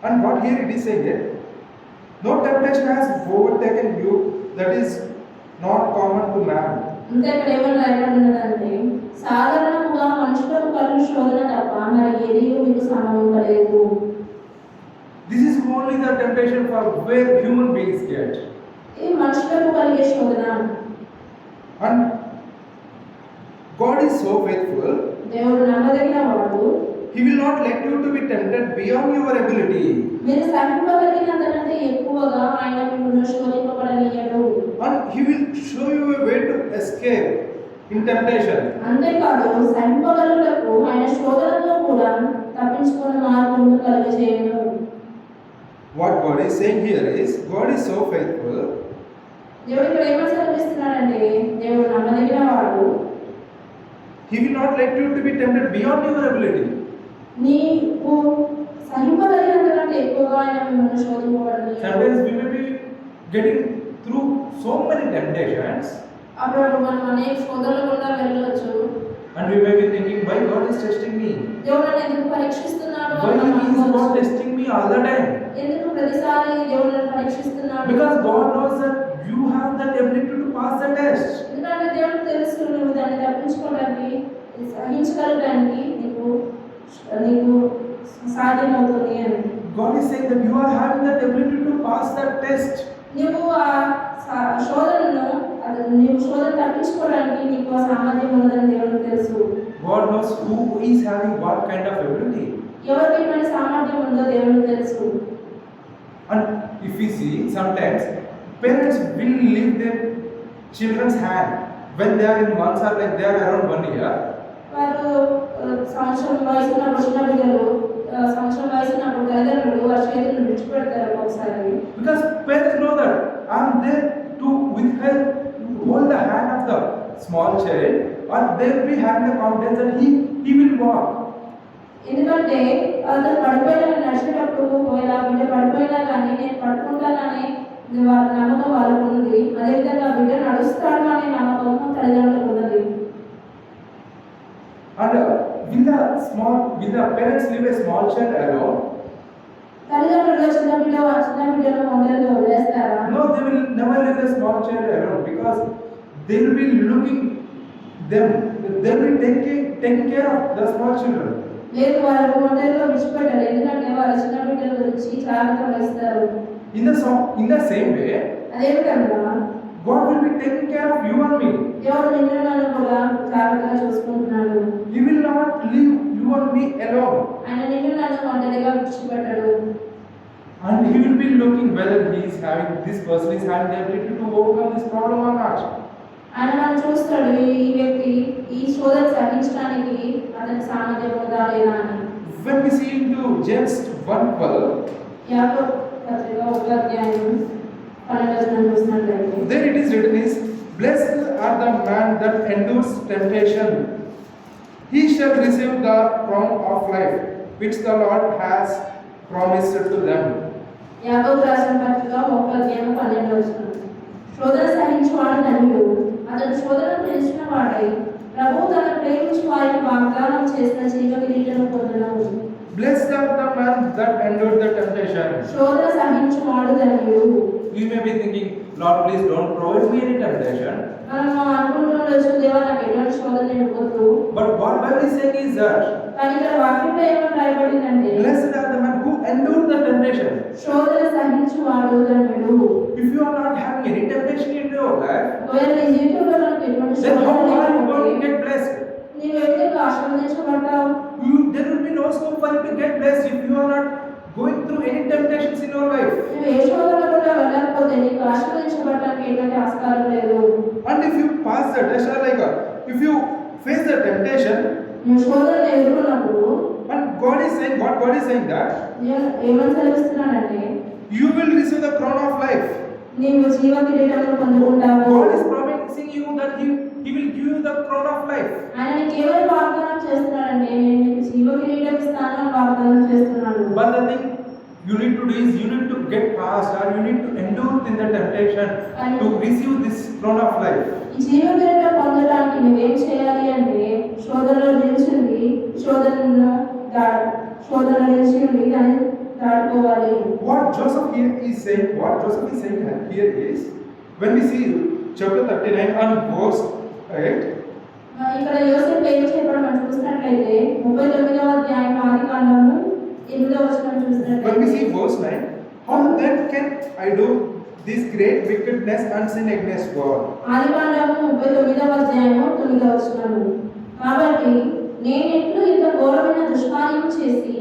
And what here it is saying that no temptation has overtaken you that is not common to man. ఇంకా ఇక్కడ ఏమని రాయబడి ఉన్నదంటే, సాధారణంగా మనుషులకు కలుగు శోధన తప్ప మరి ఏది మీకు సంభవింపలేదు. This is only the temptation for where human beings get. ఇది మనుషులకు కలిగే శోధన. And God is so faithful. దేవుడు నమ్మదగిన వాడు. He will not let you to be tempted beyond your ability. మీరు సహింపగలిగినంతకంటే ఎక్కువగా ఆయన మిమ్మల్ని శోధింపబడనీయడు. And He will show you a way to escape in temptation. అంతేకాదు సహింపగలుగుటకు ఆయన శోధనలో కూడా తప్పించుకునే మార్గం కలుగజేయను. What God is saying here is, God is so faithful. దేవుడు ఇక్కడ ఏమని సెలవిస్తున్నాడంటే, దేవుడు నమ్మదగిన వాడు. He will not let you to be tempted beyond your ability. నీకు సహింపగలిగినంతకంటే ఎక్కువగా ఆయన మిమ్మల్ని శోధింపబడనీయడు. Sometimes we may be getting through so many temptations, అప్పుడు మనం అనేక శోధనల గుండా వెళ్ళవచ్చు. and we may be thinking, why God is testing me? దేవుడు నన్ను ఎందుకు పరీక్షిస్తున్నాడు? Why He is not testing me all the time? ఎందుకు ప్రతిసారి దేవుడు నన్ను పరీక్షిస్తున్నాడు? Because God knows that you have that ability to pass the test. ఎందుకంటే దేవుడు తెలుసు నువ్వు దాన్ని తప్పించుకోవడానికి, సహించగలడానికి నీకు సాధ్యమవుతుంది అని. God is saying that you are having that ability to pass that test. నువ్వు ఆ శోధనను నీవు శోధన తప్పించుకోవడానికి నీకు ఆ సామర్థ్యం ఉన్నదని దేవునికి తెలుసు. God knows who is having what kind of ability. ఎవరికి ఎటువంటి సామర్థ్యం ఉందో దేవునికి తెలుసు. And if we see, sometimes parents will leave their children's hand when they are in months or like they are around 1 year. వారు సంవత్సరం వయసు ఉన్నప్పుడు చిన్న బిడ్డలు సంవత్సరం వయసు ఉన్నప్పుడు తల్లిదండ్రులు వారి చేతులను విడిచిపెడతారు ఒకసారి. Because parents know that I am there to withhold, hold the hand of the small child, or they will be having the confidence that he will walk. ఎందుకంటే అతను పడిపోయిన నడిచేటప్పుడు ఒకవేళ బిడ్డ పడిపోయినా కానీ నేను పట్టుకుంటానని వాళ్ళ నమ్మకం వాళ్ళకు ఉంది. అదేవిధంగా బిడ్డ నడుస్తాడు అనే నమ్మకం తల్లిదండ్రులకు ఉన్నది. And will the parents leave a small child alone? తల్లిదండ్రులు చిన్న బిడ్డను ఒంటరిగా వదిలేస్తారా? No, they will never leave the small child alone, because they will be looking them. They will be taking care of the small children. లేదు, వారు ఒంటరిగా విడిచిపెట్టారు. ఎందుకంటే వారు చిన్న బిడ్డల గురించి జాగ్రత్త వహిస్తారు. In the same way, అదేవిధంగా God will be taking care of you and me. దేవుడు నిన్ను నన్ను కూడా జాగ్రత్తగా చూసుకుంటున్నాడు. He will not leave you and me alone. ఆయన నిన్ను నన్ను ఒంటరిగా విడిచిపెట్టాడు. And he will be looking whether this person is having the ability to overcome this problem or not. ఆయన నన్ను చూస్తాడు, ఈ వ్యక్తి ఈ శోధన సహించడానికి అతనికి సామర్థ్యం ఉందా లేదా అని. When we see into James 1:12, యాకోబు పత్రిక 1:12 చూసినట్లయితే, there it is written is, blessed are the man that endures temptation. He shall receive the crown of life, which the Lord has promised to them. యాకోబు రాసిన పత్రిక 1:12 శోధన సహించువాడు ధన్యుడు, అతడు శోధనను తెలిసిన వాడై ప్రభువు తన ప్రేమించు వారికి వాగ్దానం చేసిన జీవ కిరీటము పొందును. Blessed are the man that endured the temptation. శోధన సహించువాడు ధన్యుడు. You may be thinking, Lord, please don't provide me any temptation. మనము అనుకుంటుండొచ్చు, దేవా నాకు ఎటువంటి శోధన ఇవ్వద్దు. But what Bible is saying is that కానీ ఇక్కడ వాక్యంలో ఏమని రాయబడిందంటే, blessed are the man who endured the temptation. శోధన సహించువాడు ధన్యుడు. If you are not having any temptation in your life, ఒకవేళ నీ జీవితంలో మనకు ఎటువంటి then how శోధన are you going to లేకపోతే get blessed? నీవు ఏ విధంగా ఆశీర్వదించబడతావు? There will be no scope for you to get blessed if you are not going through any temptations in your life. నువ్వు ఏ శోధన కూడా వెళ్ళకపోతే నీకు ఆశీర్వదించబడటానికి ఎటువంటి ఆస్కారం లేదు. And if you pass the test, or like if you face the temptation, నువ్వు శోధనను ఎదుర్కొన్నప్పుడు and God is saying that ఏమని సెలవిస్తున్నాడంటే, you will receive the crown of life. నీవు జీవ కిరీటమును పొందుకుంటావు. God is promising you that He will give you the crown of life. ఆయన నీకు ఏమని వాగ్దానం చేస్తున్నాడంటే, నేను నీకు జీవ కిరీటం ఇస్తాను అని వాగ్దానం చేస్తున్నాడు. But the thing you need to do is you need to get past, or you need to endure in the temptation to receive this crown of life. ఈ జీవ కిరీటం పొందడానికి నువ్వేం చేయాలి అంటే, శోధనలో నిలిచింది శోధనను దాన్ని దాటుకోవాలి. What Joseph is saying here is, when we see chapter 39 and verse 8, ఇక్కడ యోసేపు ఏం చెప్పడం మనం చూసినట్లయితే 39వ అధ్యాయం ఆదికాండము 8వ వచనం when we చూసినట్లయితే, see verse 9, how then can I do this great wickedness and sin against God? ఆదికాండము 39వ అధ్యాయము 9వ వచనం, కాబట్టి నేను ఎట్లు ఇంత ఘోరమైన దుష్కార్యం చేసి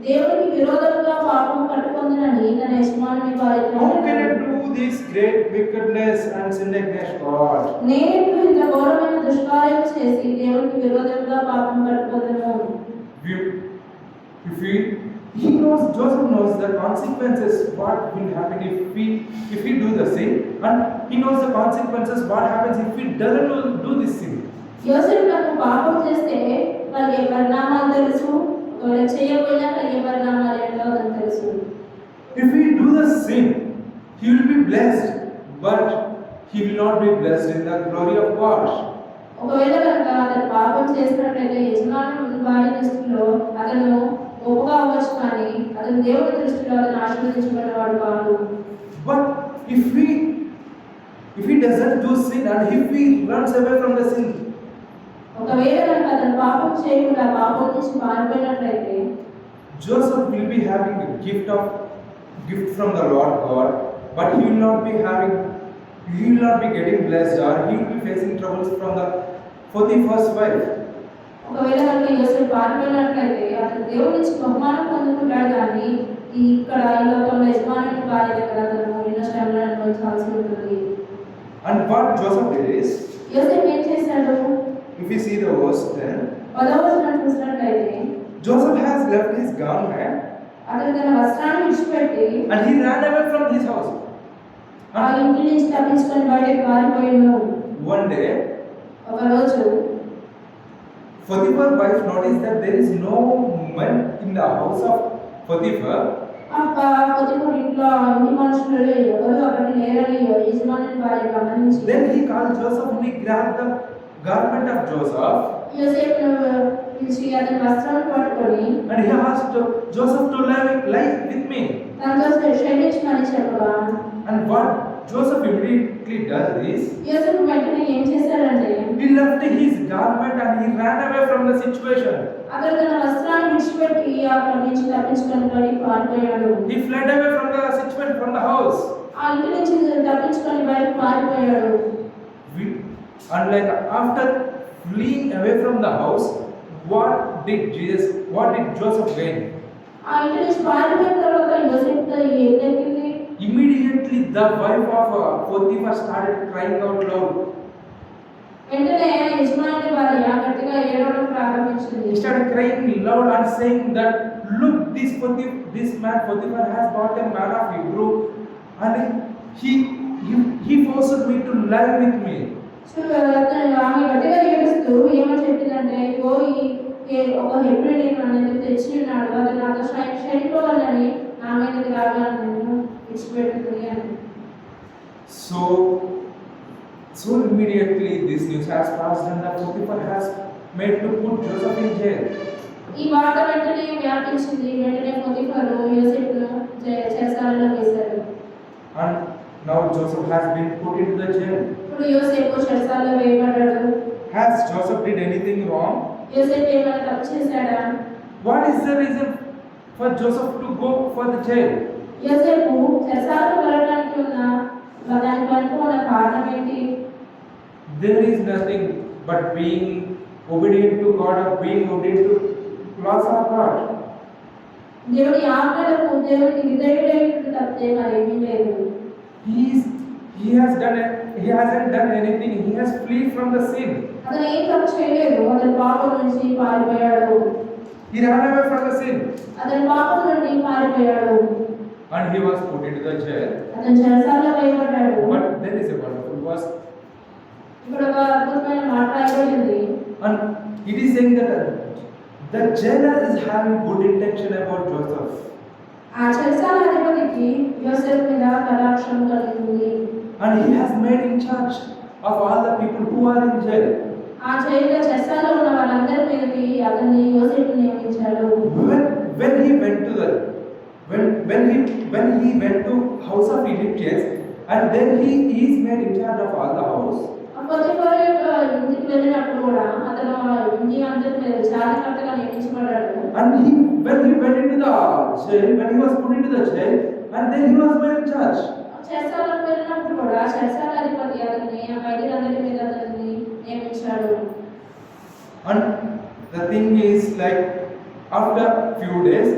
దేవునికి విరోధముగా పాపం కట్టుకొందునని తన యజమానుని వారితో, How can I do this great wickedness and sin against God? నేను ఎట్లు ఇంత ఘోరమైన దుష్కార్యం చేసి దేవునికి విరోధముగా పాపం కట్టుకొందును. Joseph knows the consequences, what will happen if we do the sin, and he knows the consequences, what happens if we doesn't do this sin. యోసేపు నాకు పాపం చేస్తే కలిగే పరిణామాలు తెలుసు, ఒకవేళ చేయకపోయినా కలిగే పరిణామాలు ఏంటో అతనికి తెలుసు. If we do the sin, he will be blessed, but he will not be blessed in the glory of God. ఒకవేళ కనుక అతను పాపం చేసినట్లయితే యజమాని వారి దృష్టిలో అతను గొప్పగా అవ్వచ్చు, కానీ అతను దేవుడి దృష్టిలో అతను ఆశీర్వదించబడినవాడు కాదు. But if he doesn't do sin, and if he runs away from the sin, ఒకవేళ కనుక అతను పాపం చేయకుండా పాపం నుంచి మారిపోయినట్లయితే, Joseph will be having the gift from the Lord God, but he will not be having he will not be getting blessed or he will be facing troubles from the Potiphar's wife. ఒకవేళ కనుక యోసేపు పారిపోయినట్లయితే అతను దేవుడి నుంచి బహుమానం పొందుకుంటాడు కానీ ఇక్కడ ఈ లోకంలో యజమానుని భార్య దగ్గర అతను ఎన్నో శ్రమలు అనుభవించాల్సి ఉంటుంది. And what Joseph did is, యోసేపు ఏం చేశాడు? if you see the verse then, 10వ వచనం చూసినట్లయితే Joseph has left his garment అతను తన వస్త్రాన్ని విడిచిపెట్టి and he ran away from his house. ఆ ఇంటి నుంచి తప్పించుకొని బయటకు పారిపోయాడు. One day, ఒక రోజు Potiphar's wife noticed that there is no man in the house of Potiphar. Potiphar ఇంట్లో అన్ని మనుషులు ఎవరు అక్కడ లేరని యజమానుని భార్య గమనించి Then he called Joseph and he grabbed the garment of Joseph యోసేపును పిలిచి అతని వస్త్రాన్ని పట్టుకొని and he asked Joseph to lie with me. తనతో క్షమించమని చెప్పగా And what Joseph immediately does is, యోసేపు వెంటనే ఏం చేశాడంటే he left his garment and he ran away from the situation. అతను తన వస్త్రాన్ని విడిచిపెట్టి అక్కడి నుంచి తప్పించుకొని బయటికి పారిపోయాడు. He fled away from the situation, from the house. ఆ ఇంటి నుంచి తప్పించుకొని బయటికి పారిపోయాడు. And like after fleeing away from the house, what did Joseph gain? ఆ ఇంటి నుంచి పారిపోయిన తర్వాత యోసేపుతో ఏం జరిగింది? Immediately the wife of Potiphar started crying out loud. వెంటనే యజమాని భార్య గట్టిగా ఏడవడం ప్రారంభించింది. He started crying loud and saying that, look, this man Potiphar has brought a man of Hebrew and he forced me to lie with me. ఆమె గట్టిగా ఏడుస్తూ ఏమని చెప్పిందంటే, ఇగో ఒక హెబ్రీని నన్ను తెచ్చి ఉన్నాడు, అది నాతో క్షమించుకోవాలని నా మీదకి రాగానే నన్ను విడిచిపెడుతుంది అని. So immediately this news has passed and the Potiphar has made to put Joseph in jail. ఈ వార్త వెంటనే వ్యాపించింది. వెంటనే పొతిఫరు యోసేపును చెరసాలలో వేశాడు. And now Joseph has been put into the jail. ఇప్పుడు యోసేపు చెరసాలలో వేయబడ్డాడు. Has Joseph did anything wrong? యోసేపు ఏమైనా తప్పు చేశాడా? What is the reason for Joseph to go for the jail? యోసేపు చెరసాలకు వెళ్ళడానికి దానికి వెనుక ఉన్న కారణం ఏంటి? There is nothing but being obedient to God or being obedient to laws of God. దేవుడి ఆజ్ఞలకు దేవుడికి విధేయుడైనట్టు తప్పితే మరేమీ లేదు. He hasn't done anything. He has fled from the sin. అతను ఏం తప్పు చేయలేదు. అతను పాపం నుంచి పారిపోయాడు. He ran away from the sin. అతను పాపం నుండి పారిపోయాడు. And he was put into the jail. అతను చెరసాలలో వేయబడ్డాడు. But there is a wonderful verse. ఇక్కడ ఒక అద్భుతమైన మాట రాయబడింది. And it is saying that the jailer is having good intention about Joseph. ఆ చెరసాల అధిపతికి యోసేపు మీద కటాక్షం కలిగింది. And he has made in charge of all the people who are in jail. ఆ జైల్లో చెరసాలలో ఉన్న వాళ్ళందరి మీదకి అతన్ని యోసేపు నియమించాడు. When he went to house of Egyptians, and then he is made in charge of all the house. Potiphar యొక్క ఇంటికి వెళ్ళినప్పుడు కూడా అతను ఇంటి అందరి మీద చారికర్తగా నియమించబడ్డాడు. And when he went into the jail, when he was put into the jail, and then he was made in charge. చెరసాలకు వెళ్ళినప్పుడు కూడా చెరసాల అధిపతి అతన్ని ఆ బయటికి మీద అతన్ని నియమించాడు. And the thing is, like after few days,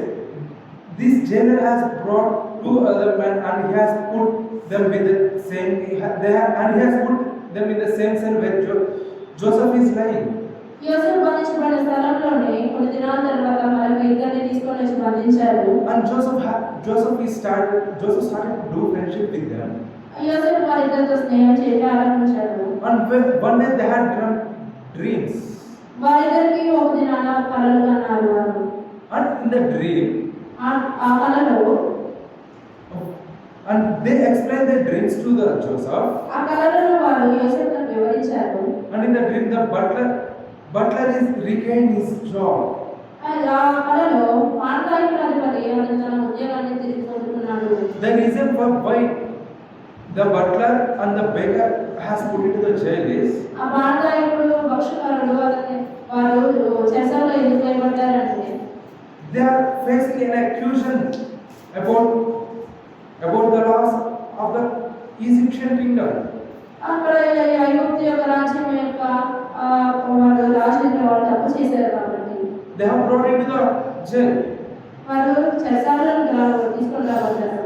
this jailer has brought two other men and he has put them with the same. He has put them in the same cell where Joseph is lying. యోసేపు బంధించబడిన స్థలంలోనే కొన్ని దినాల తర్వాత మరొక ఇద్దరిని తీసుకొని వచ్చి బంధించారు. And Joseph started to do friendship with them. యోసేపు వారిద్దరితో స్నేహం చేయడం ఆరంభించాడు. And one day they had dreams. వారిద్దరికి ఒక దినాన కలలు కన్నారు వారు. And in the dream, ఆ కలలో and they explained their dreams to the Joseph. ఆ కలలో వారు యోసేపుకు వివరించారు. And in the dream, the butler is regained his job. ఆ కలలో పానకాయకుల అధిపతి అతను తన ఉద్యోగాన్ని తిరిగి పొందుకున్నాడు. The reason for why the butler and the baker has put into the jail is, ఆ పానకాయకుడు భక్షకారుడు అతని వారు చెరసాలలో ఎందుకు వేయబడ్డారంటే they are facing an accusation about the laws of the Egyptian kingdom. they have brought into the jail. వారు చెరసాలలో తీసుకొని రాబడ్డారు.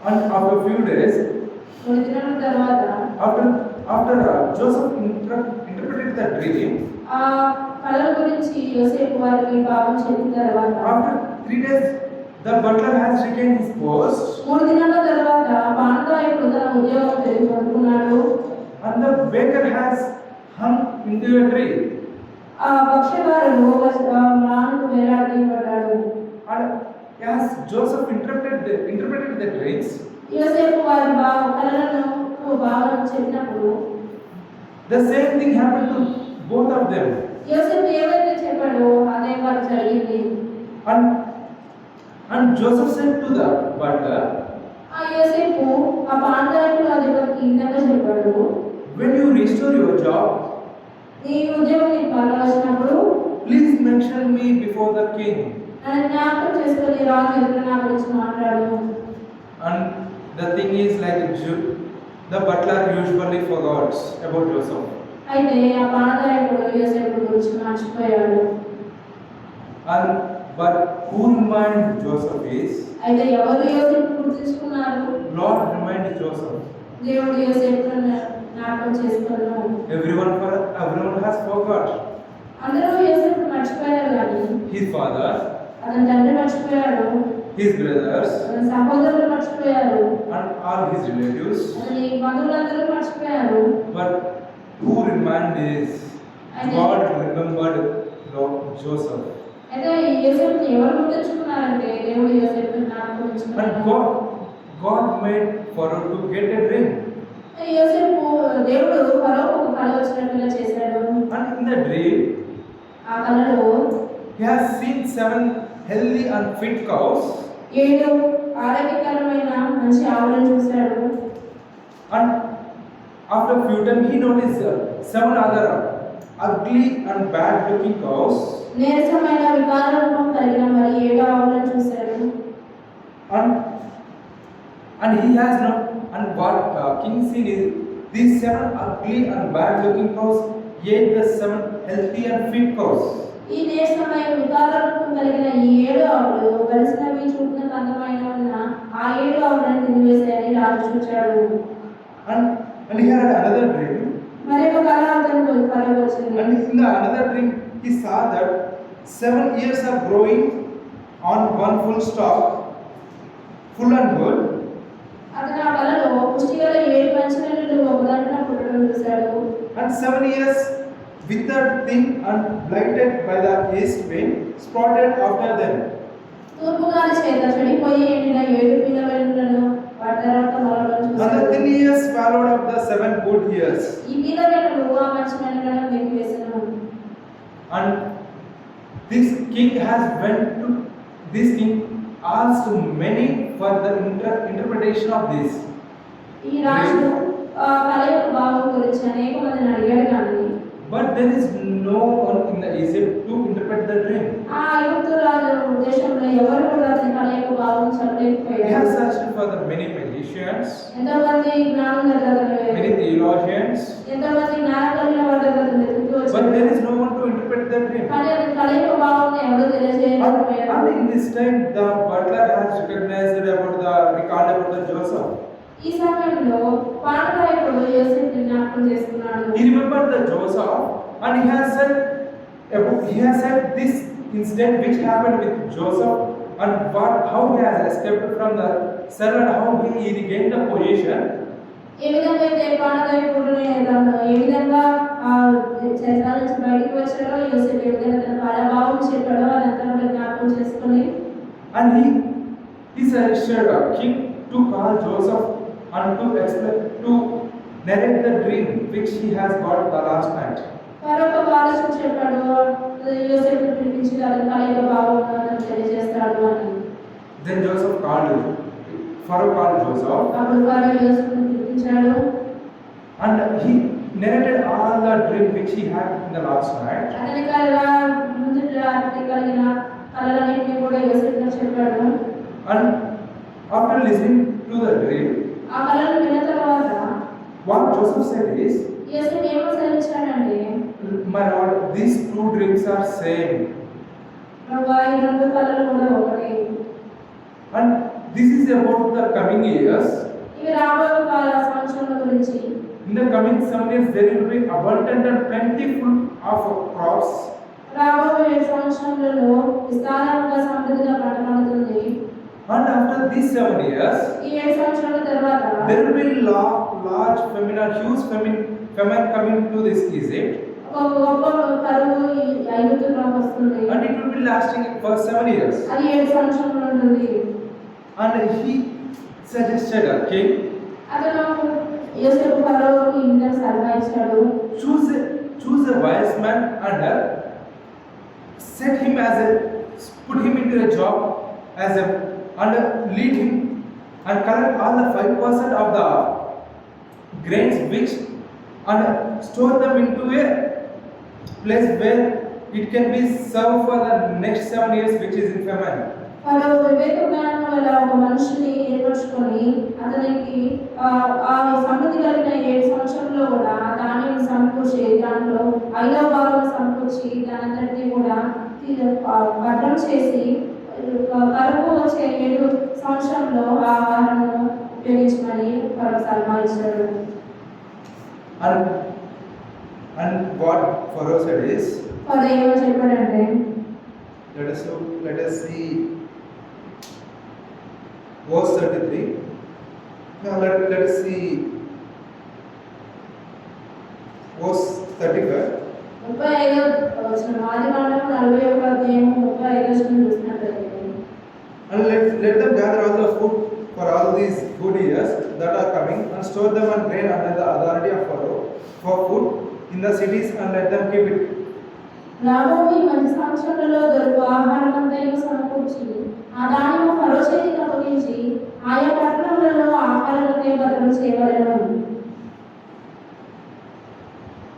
And after a few days, కొన్ని దినాల తర్వాత after Joseph interpreted the dream, ఆ కళల గురించి యోసేపు వారికి భావం చెప్పిన తర్వాత after 3 days, the butler has regained his post, 3 దినాల తర్వాత పానగాయకుడు తన ఉద్యోగం తిరిగి పొందుకున్నాడు. and the baker has hung into a tree. ఆ భక్ష్యకారుడు మానుకు వేలాడదీయబడ్డాడు. And as Joseph interpreted the dreams, యోసేపు వారి కళలను భావం చెప్పినప్పుడు the same thing happened to both of them. యోసేపు ఏవైతే చెప్పాడో అదే వారికి జరిగింది. And Joseph said to the butler, ఆ యోసేపు ఆ పానగాయకుడు అధిపతికి ఈ విధంగా చెప్పాడు, when you restore your job, నీ ఉద్యోగం నీకు మరలా వచ్చినప్పుడు please mention me before the king. నన్ను జ్ఞాపకం చేసుకొని రాజు ఎదుట నా గురించి మాట్లాడు. And the thing is, like the butler usually forgets about Joseph. అయితే ఆ పానగాయకుడు యోసేపు గురించి మర్చిపోయాడు. But who reminded Joseph is, అయితే ఎవరు యోసేపు గుర్తించుకున్నారు? Lord reminded Joseph. దేవుడు యోసేపును జ్ఞాపకం చేసుకున్నాడు. Everyone has forgot. అందరూ యోసేపు మర్చిపోయారు కానీ His father, అతని తండ్రి మర్చిపోయాడు, his brothers, అతని సహోదరులు మర్చిపోయారు, and all his relatives. అతని బంధువులందరూ మర్చిపోయారు. But who reminded is, God remembered Joseph. అయితే యోసేపుని ఎవరు గుర్తించుకున్నారంటే దేవుడు యోసేపుని జ్ఞాపకం And ఉంచుకున్నాడు. God made Pharaoh to get a dream. యోసేపు దేవుడు ఫరోకు ఒక కళ వచ్చినట్లుగా చేశాడు. And in the dream, ఆ కళలో he has seen 7 healthy and fit cows. 7 ఆరోగ్యకరమైన మంచి ఆవులను చూశాడు. And after a few time, he noticed 7 other ugly and bad looking cows. నీరసమైన వికార రూపం కలిగిన మరి 7 ఆవులను చూశాడు. And he has not. And what king seen is these 7 ugly and bad looking cows ate the 7 healthy and fit cows. ఈ నీరసమైన వికార రూపం కలిగిన ఈ 7 ఆవులు కలిసినవి చూడడానికి అందమైన ఉన్న ఆ 7 ఆవులను తినివేశాయని రాజు చూచాడు. And he had another dream. మరి ఒక కళ అతనికి ఫరోకు వచ్చింది. And in the another dream, he saw that 7 ears are growing on one full stalk, full and good. అతను ఆ కళలో పుష్టిగల 7 పంచమేళ్ళు ఒకదానిన పుట్టడం చూశాడు. And 7 ears withered thin and blighted by the east wind sprouted after them. తూర్పు గాలి చేత చెడిపోయి ఎండిన 7 పీలవెన్నులను వాటి తర్వాత మొలకలు And the చూశాడు. thin ears swallowed up the 7 good ears. ఈ పీలవెన్నులు ఆ పంచమేళ్ళను మింగివేసెను. And this king asked many for the interpretation of this. ఈ రాజు కళ యొక్క భావం గురించి అనేక మందిని అడిగాడు కానీ But there is no one in the Egypt to interpret the dream. ఆ ఐగుప్తు రాజు దేశంలో ఎవరు కూడా అతని కళ యొక్క భావం He చెప్పలేకపోయారు. has searched for the many magicians, ఎంతోమంది జ్ఞానం దగ్గర many theologians, ఎంతోమంది జ్ఞానం కలిగిన వారి దగ్గర వెతుకుతూ but వచ్చారు. there is no one to interpret the dream. కానీ అతని కళ యొక్క భావం ఎవరు తెలియజేయలేకపోయారు. And in this time, the butler has recognized recalled about the Joseph. ఈ సమయంలో పానగాయకుడు యోసేపుని జ్ఞాపకం చేసుకున్నాడు. He remembered the Joseph, and he has said this incident which happened with Joseph, and how he has escaped from the cell and how he regained the position. ఏ విధంగా అయితే పానగాయకుడు ఏ విధంగా ఆ చెరసాల నుంచి బయటికి వచ్చాడో యోసేపు ఏ విధంగా తన కళ భావం చెప్పాడో అదంతా కూడా జ్ఞాపకం చేసుకుని And he suggested a king to call Joseph and to narrate the dream which he has got the last night. మరొక ఆలోచన చెప్పాడు, యోసేపుని పిలిపించి అతని కళ యొక్క భావం అతను తెలియజేస్తాడు అని. Then Pharaoh called Joseph, అప్పుడు ఫరో యోసేపుని పిలిపించాడు. and he narrated all the dream which he had in the last night. అతని కళ ముందు రాత్రి కలిగిన కళలన్నింటినీ కూడా యోసేపుతో చెప్పాడు. And after listening to the dream, ఆ కళను విన్న తర్వాత what Joseph said is, యోసేపు ఏమో సెలవిచ్చాడంటే, my lord, these 2 dreams are same. ప్రభువా ఈ రెండు కళలు కూడా ఒకటే. And this is about the coming years. ఇవి రాబోయే కాల సంవత్సరాల గురించి. In the coming 7 years, there will be abundant and plentiful of crops. రాబోయే సంవత్సరాలలో విస్తారంగా సమృద్ధిగా పంట పండుతుంది. And after these 7 years, ఈ 7 సంవత్సరాల తర్వాత there will be large famine, or huge famine coming to this Egypt. ఒక గొప్ప కరువు ఈ ఐగుప్తులోకి వస్తుంది. And it will be lasting for 7 years. అది 7 సంవత్సరాలు ఉంటుంది. And he suggested a king, అతను యోసేపు ఫరోకి ఈ విధంగా సలహా ఇచ్చాడు. choose a wise man and set him as a, put him into a job as a, and lead him and collect all the 5% of the grains which, and store them into a place where it can be served for the next 7 years which is in famine. ఫరో వివేక జ్ఞానం వల్ల ఒక మనిషిని ఏర్పరచుకొని అతనికి ఆ సమృద్ధి కలిగిన 7 సంవత్సరంలో కూడా ధాన్యం సమకూర్చి దాంట్లో 5వ భాగం సమకూర్చి దానంతటినీ కూడా భద్రం చేసి కరువు వచ్చే 7 సంవత్సరంలో ఆ ఆహారాన్ని ఉపయోగించమని ఫరో సలహా ఇచ్చాడు. And what Pharaoh said is, ఫరో ఏమని చెప్పాడంటే, let us see verse 33. Now let us see verse 35. 35వ వచనం. ఆదికాండం 41వ అధ్యాయం 35వ వచనం చూసినట్లయితే, And let them gather all the food for all these good years that are coming, and store them and grain under the authority of Pharaoh for food in the cities, and let them keep it. రాబోయే మంచి సంవత్సరాలలో దొరుకు ఆహారం అంతయు సమకూర్చి ఆ ధాన్యము ఫరో చేతికి అప్పగించి ఆయా పట్టణములలో ఆహారాలకై భద్రం చేయవలెను.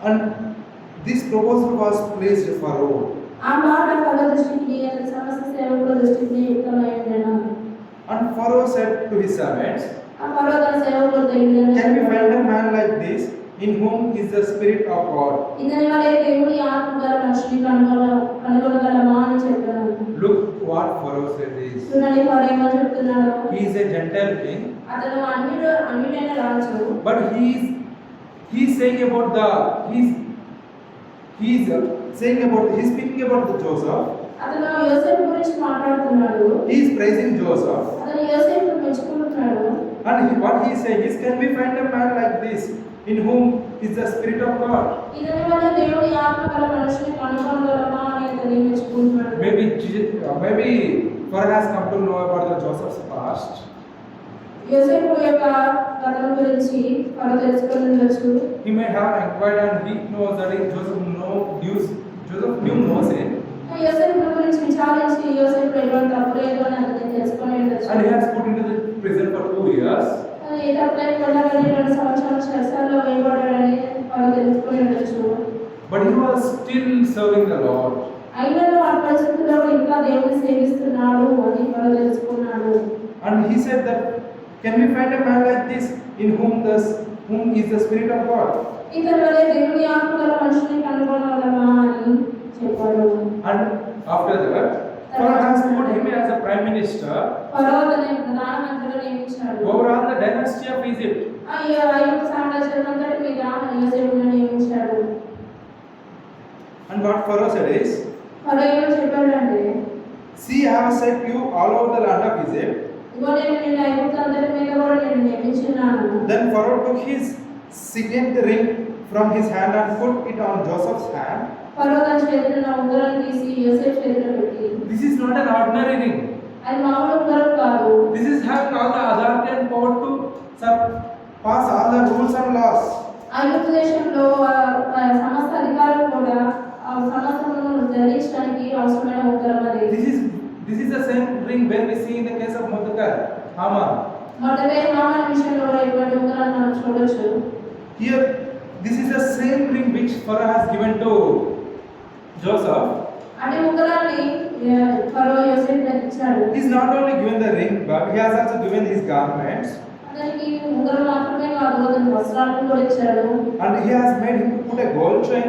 And this proposal was placed Pharaoh. ఆ మాట ఫరో దృష్టికి అతని సమస్త సేవకుల దృష్టికి యుక్తమై ఉండెను. And Pharaoh said to his servants, ఆ ఫరో తన సేవకులతో ఈ విధంగా can we చెప్పాడు, find a man like this in whom is the spirit of God? ఇతని వలె దేవుని ఆత్మ గల మనిషిని కనుగొనగలమా అని చెప్పాను. Look what Pharaoh said is. చూడండి ఫరో ఏమని చెప్తున్నాడు. He is a Gentile king, అతను అన్యుడైన రాజు. but he is saying about the he's speaking about the Joseph. అతను యోసేపు గురించి మాట్లాడుతున్నాడు. He is praising Joseph. అతను యోసేపును మెచ్చుకుంటున్నాడు. And what he is saying is, can we find a man like this in whom is the spirit of God? ఇతని వల్ల దేవుడి ఆత్మ గల మనిషిని కనుగొనగలమా అని అతను మెచ్చుకుంటున్నాడు. Maybe Pharaoh has come to know about the Joseph's past. యోసేపు యొక్క గతం గురించి ఫరో తెలుసుకొని ఉండొచ్చు. He may have inquired and he knows that Joseph knew Moses. యోసేపు గురించి విచారించి యోసేపు ఎటువంటి తప్పు లేదు అని అతను తెలుసుకొని ఉండొచ్చు. And he has put into the prison for 2 years. ఏ తప్పులైన వెళ్ళాలని 2 సంవత్సరాల చెరసాలలో వేయబడ్డాడని ఫరో తెలుసుకొని ఉండొచ్చు. But he was still serving the Lord. అయినా ఆ పరిస్థితుల్లో ఇంకా దేవుని సేవిస్తున్నాడు అని ఫరో తెలుసుకున్నాడు. And he said that, can we find a man like this in whom is the spirit of God? ఇతని వలె దేవుని ఆత్మ గల మనిషిని కనుగొనగలమా అని చెప్పాడు. And after that, Pharaoh has put him as a prime minister ఫరో అతని ప్రధానమంత్రిగా నియమించాడు. over all the dynasty of Egypt. ఐగుప్తు సామ్రాజ్యం అంతటి మీద యోసేపును నియమించాడు. And what Pharaoh said is, ఫరో ఏమని చెప్పాడంటే, see, I have set you all over the land of Egypt. ఇదిగో నేను నిన్ను ఐగుప్తు అంతటి మీద కూడా నేను నియమించున్నాను. Then Pharaoh took his signet ring from his hand and put it on Joseph's hand. ఫరో తన చేతిలో ఉన్న ఉంగరాన్ని తీసి యోసేపు చేతిలో పెట్టి, This is not an ordinary ring. అది మామూలు ఉంగరం కాదు. This is having all the authority and power to pass all the rules and laws. ఐగుప్తు దేశంలో సమస్త అధికారులు కూడా ఆ సమస్తను ధరించడానికి అవసరమైన ఉంగరం అది. This is the same ring where we see in the case of Mordecai, Haman. మొదటి హామాను విషయంలో కూడా ఇటువంటి ఉంగరాన్ని మనం చూడొచ్చు. Here, this is the same ring which Pharaoh has given to Joseph. అంటే ఉంగరాన్ని ఫరో యోసేపుకు ఇచ్చాడు. He is not only given the ring, but he has also given his garments. అతనికి ఉంగరం మాత్రమే కాదు, అతని వస్త్రాలను కూడా ఇచ్చాడు. And he has made him to put a gold chain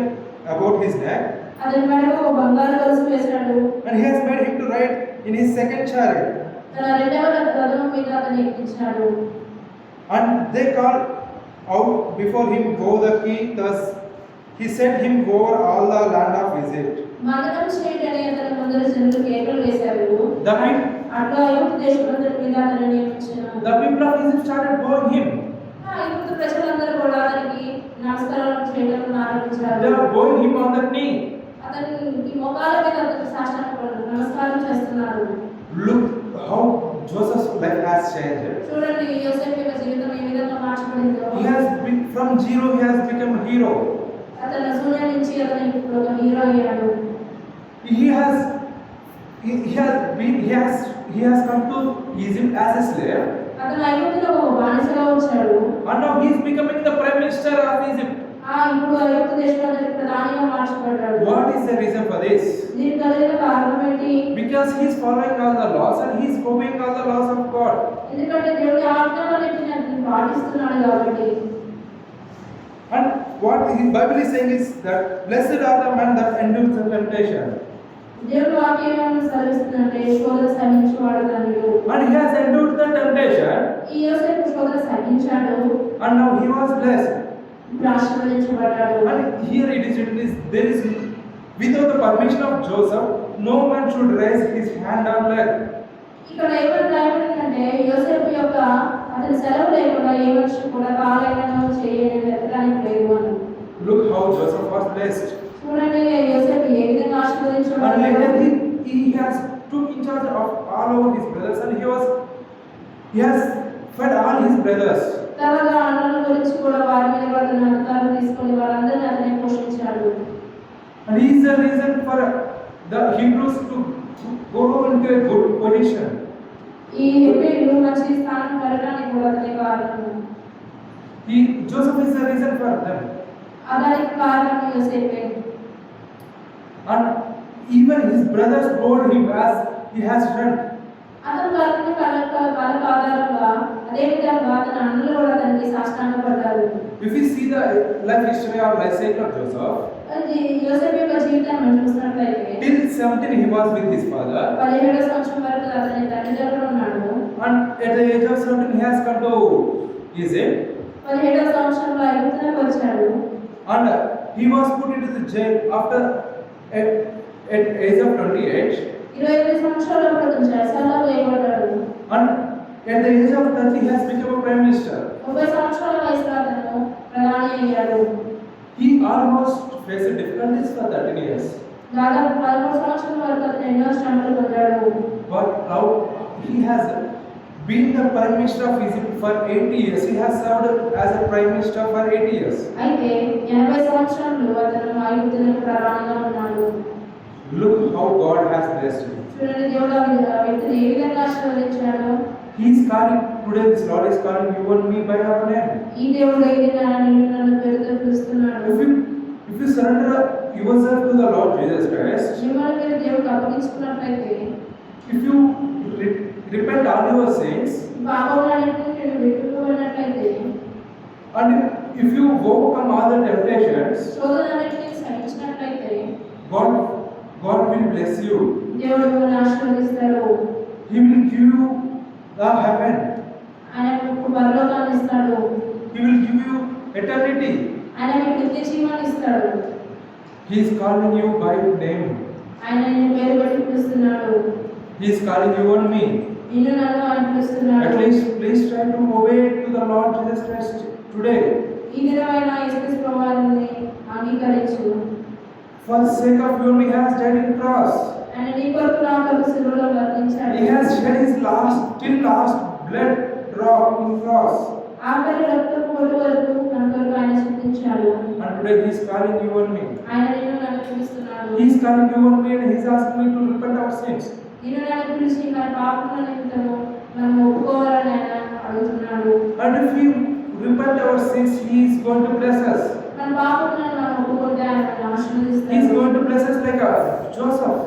about his neck. అతని మెడకు ఒక బంగారు గొలుసు వేశాడు. and he has made him to ride in his second chariot. తన రెండవ రథం మీద అతన్ని ఎక్కించాడు. And they called out before him, go the king. Thus he sent him over all the land of Egypt. మందనం చేయటని అతని ముందర జనులు కేకలు వేశారు. The people అట్లా ఐగుప్తు దేశమంతటి మీద అతన్ని నియమించెను. of Egypt started bowing him. ఆ ఐగుప్తు ప్రజలందరూ కూడా అతనికి నమస్కారం చేయడం ఆరంభించారు. They are bowing him on the knee. అతనికి మోకాళ్ళ మీద అతనికి సాష్టాంగపడి నమస్కారం చేస్తున్నారు. Look how Joseph's life has changed. చూడండి యోసేపు యొక్క జీవితం ఏ విధంగా మార్చబడిందో. He has been from zero. He has become a hero. అతను శూన్యం నుంచి అతను ఇప్పుడు ఒక హీరో అయ్యాడు. He has come to Egypt as a slave. అతను ఐగుప్తులో ఒక బానిసగా వచ్చాడు. And now he is becoming the prime minister of Egypt. ఇప్పుడు ఐగుప్తు దేశంలో ప్రధానిగా మార్చబడ్డాడు. What is the reason for this? దీనికి కలిగిన కారణం ఏంటి? Because he is following all the laws and he is obeying all the laws of God. ఎందుకంటే దేవుడి ఆజ్ఞలన్నిటిని అతను పాటిస్తున్నాడు కాబట్టి. And what the Bible is saying is that blessed are the men that endure the temptation. దేవుడి వాక్యం ఏమని సెలవిస్తుందంటే శోధన సహించువాడు ధన్యుడు. And he has endured the temptation. ఈ యోసేపు శోధన సహించాడు. And now he was blessed. ఆశీర్వదించబడ్డాడు. And here it is written is there is without the permission of Joseph, no man should raise his hand or leg. ఇక్కడ ఏమని రాయబడిందంటే యోసేపు యొక్క అతని సెలవు లేకుండా ఏ మనిషి కూడా కాలైనను చేయడానికి లేదు అని. Look how Joseph was blessed. చూడండి యోసేపు ఏ విధంగా And ఆశీర్వదించబడ్డాడు. later he has took in charge of all over his brothers and he has fed all his brothers. తర్వాత అన్నల గురించి కూడా వారి మీద అతను అధికారం తీసుకొని వారందరినీ అతనే పోషించాడు. And he is the reason for the Hebrews to go into a good position. ఈ హెబ్రీయులు మంచి స్థానం పెరగడానికి కూడా అతనే కారణం. Joseph is the reason for them. దానికి కారణం యోసేపే. And even his brothers told him as he has friend. అతను కలుగుతున్న కళకు ఆధారంగా అదే విధంగా అతని అన్నలు కూడా అతనికి సాష్టాంగపడ్డారు. If we see the life history or life cycle of Joseph, యోసేపు యొక్క జీవితాన్ని మనం చూసినట్లయితే till 17 he was with his father. 17వ సంవత్సరం వరకు అతని తండ్రి దగ్గర ఉన్నాడు. And at the age of 17 he has come to Egypt. 17వ సంవత్సరంలో ఐగుప్తుకు వచ్చాడు. And he was put into the jail after at age of 28. 28 సంవత్సరాల అతను చెరసాలలో వేయబడ్డాడు. And at the age of 30 he has become a prime minister. 30 సంవత్సరాల వయసులో అతను ప్రధాని అయ్యాడు. He almost faced difficulties for 13 years. దాదాపు 13 సంవత్సరాల వరకు అతను ఎన్నో శ్రమలు పొందాడు. But now he has been the prime minister of Egypt for 80 years. He has served as a prime minister for 80 years. అయితే 80 సంవత్సరాలు అతను ఐగుప్తులకు ప్రధానిగా ఉన్నాడు. Look how God has blessed him. చూడండి దేవుడు ఆ వ్యక్తిని ఏ విధంగా ఆశీర్వదించాడో. He is calling today. This Lord is calling you and me by our name. ఈ దేవుడు ఏదైనా నిన్ను నన్ను పేరుతో పిలుస్తున్నాడు. If you surrender yourself to the Lord Jesus Christ, మిమ్మల్ని మీరు దేవుడికి అప్పగించుకున్నట్లయితే, if you repent all your sins, పాపములన్నిటిని మీరు విడిచిపెట్టినట్లయితే, and if you overcome all the temptations, శోధనలన్నిటిని సహించినట్లయితే, God will bless you. దేవుడు మిమ్మల్ని ఆశీర్వదిస్తాడు. He will give you the heaven. ఆయన మీకు పరలోకాన్ని ఇస్తాడు. He will give you eternity. ఆయన మీకు నిత్య జీవాన్ని ఇస్తాడు. He is calling you by name. ఆయన నిన్ను పేరు పెట్టి పిలుస్తున్నాడు. He is calling you and me. నిన్ను నన్ను ఆయన పిలుస్తున్నాడు. At least please try to obey to the Lord Jesus Christ today. ఈ దినమైన యేసుక్రీస్తు ప్రభువుని అంగీకరించు. For the sake of you, he has died in cross. ఆయన నీ కొరకు నా కొరకు శిలువలో మరణించాడు. He has shed his last blood drop in cross. ఆఖరి రక్తపు పొట్టు వరకు నా కొరకు ఆయన చిందించాడు. And today he is calling you and me. ఆయన నిన్ను నన్ను పిలుస్తున్నాడు. He is calling you and me and he is asking me to repent our sins. నిన్ను నన్ను పిలిచి మన పాపముల నిమిత్తము మనం ఒప్పుకోవాలని ఆయన అడుగుతున్నాడు. And if we repent our sins, he is going to bless us. మన పాపములను మనం ఒప్పుకుంటే ఆయన మనల్ని ఆశీర్వదిస్తాడు. He is going to bless us like Joseph.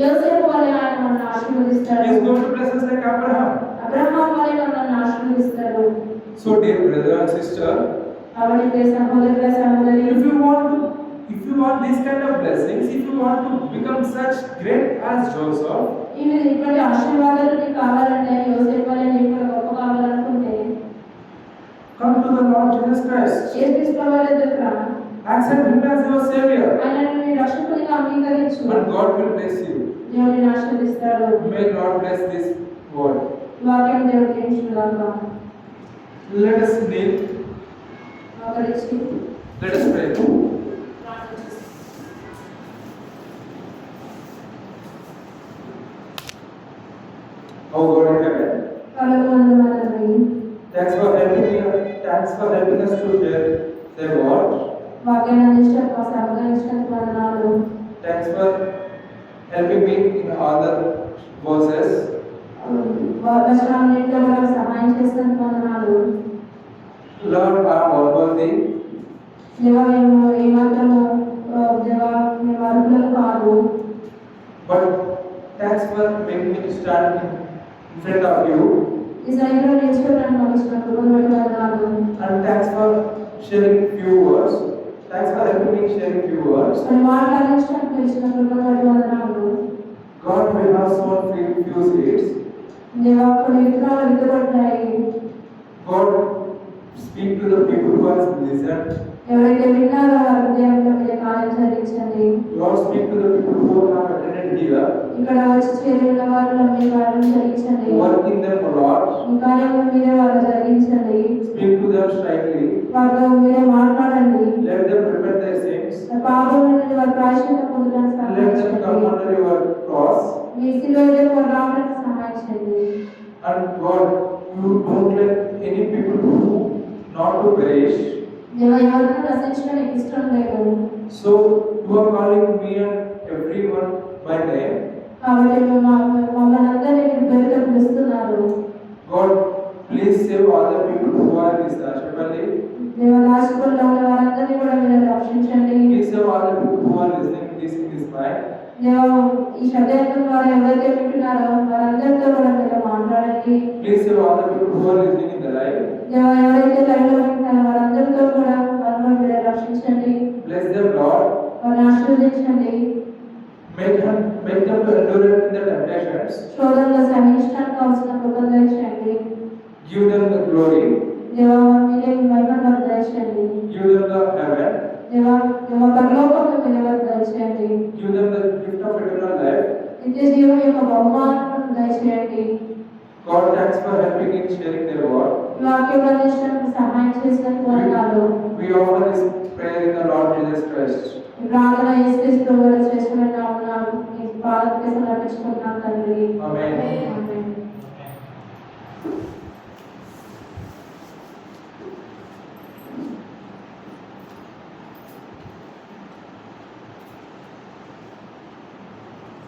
యోసేపు వలె ఆయన మనల్ని ఆశీర్వదిస్తాడు. He is going to bless us like Abraham. Abraham వలె మనల్ని ఆశీర్వదిస్తాడు. So dear brother and sister, కాబట్టి సహోదరుల సహోదరి, if you want these kind of blessings, if you become such great as Joseph, ఇవి ఇటువంటి ఆశీర్వాదాలు నీకు కావాలంటే యోసేపు వలె నీకు కూడా గొప్ప కావాలనుకుంటే come to the Lord Jesus Christ. యేసు ప్రభువు దగ్గర Accept Him as your Savior. ఆయనను నీ రక్షకునిగా అంగీకరించు. And God will bless you. దేవుడు నిన్ను ఆశీర్వదిస్తాడు. May God bless this word. వాక్యం దేవుడు దీవించుగాక. Let us kneel. మోకరించి Let us pray. Oh God in heaven, పరలోకమందున్న మా తండ్రి, thanks for helping us to hear the word. వాక్యాన్ని అందించడానికి మా సహకరించినందుకు వందనాలు. Thanks for helping me in all the verses. వచనాలన్నింటిలో కూడా సహాయం చేసినందుకు వందనాలు. Lord, I am all worthy. దేవా మేము ఏమాత్రము దేవా మేము అర్హులం కాదు. But thanks for making me to stand in front of you. ఈ సైన్యంలో నిలిచిపోవడానికి మాకు ఇచ్చిన కృపను బట్టి వందనాలు. And thanks for sharing few words. Thanks for helping me sharing few words. మరి మాట్లాడించడానికి మీరు ఇచ్చిన కృపను బట్టి వందనాలు. God will have sown few seeds. దేవా కొన్ని విత్తనాలు విత్తబడ్డాయి. God speak to the people who have listened. ఎవరైతే విన్నారో వారి హృదయంలో మీద కార్యం జరిగించండి. Lord, speak to the people who have attended here. ఇక్కడ వచ్చి చేరిన వారిలో మీ కార్యం జరిగించండి. Work in them, Lord. మీ కార్యము మీరే వారు జరిగించండి. Speak to them strictly. వారితో మీరే మాట్లాడండి. Let them repent their sins. పాపం నుండి వారు ప్రాయశ్చిత్తం పొందడానికి Let సహాయం them come చేయండి. under your cross. మీ శిలువలో వారు రావడానికి సహాయం చేయండి. And God, you don't let any people who not to perish. దేవా ఎవరిని రక్షించడం నీకు ఇష్టం లేదు. So you are calling me and everyone by name. కాబట్టి మమ్మల్ని అందరినీ మీరు పేరుతో పిలుస్తున్నారు. God, please save all the people who are in this Ashwali. దేవా రాష్ట్రంలో ఉన్న వారందరినీ కూడా మీరు రక్షించండి. Please save all the people who are listening to this in this night. దేవా ఈ శబ్దం ద్వారా ఎవరైతే వింటున్నారో వారందరితో కూడా మీరు మాట్లాడండి. Please save all the people who are listening in the live. దేవా ఎవరైతే లైవ్ లో వింటున్నారో వారందరితో కూడా వారిని మీరు రక్షించండి. Bless them, Lord. వారిని ఆశీర్వదించండి. Make them to endure in the temptations. శోధనలో సహించడానికి కావాల్సిన కృపను దయచేయండి. Give them the glory. దేవా మీరే మహిమను దయచేయండి. Give them the heaven. దేవా పరలోకంలో మీరే వారు దయచేయండి. Give them the gift of eternal life. నిత్య జీవం యొక్క బహుమానం దయచేయండి. God, thanks for helping in sharing their word. వాక్యం అందించడానికి సహాయం చేసినందుకు వందనాలు. We offer this prayer in the Lord Jesus Christ. ప్రార్థన యేసుక్రీస్తు ప్రభువు శ్రేష్టమైన నామమున మీ పాదములకు సమర్పించుకుంటున్నాను తండ్రి. Amen. ఆమేన్.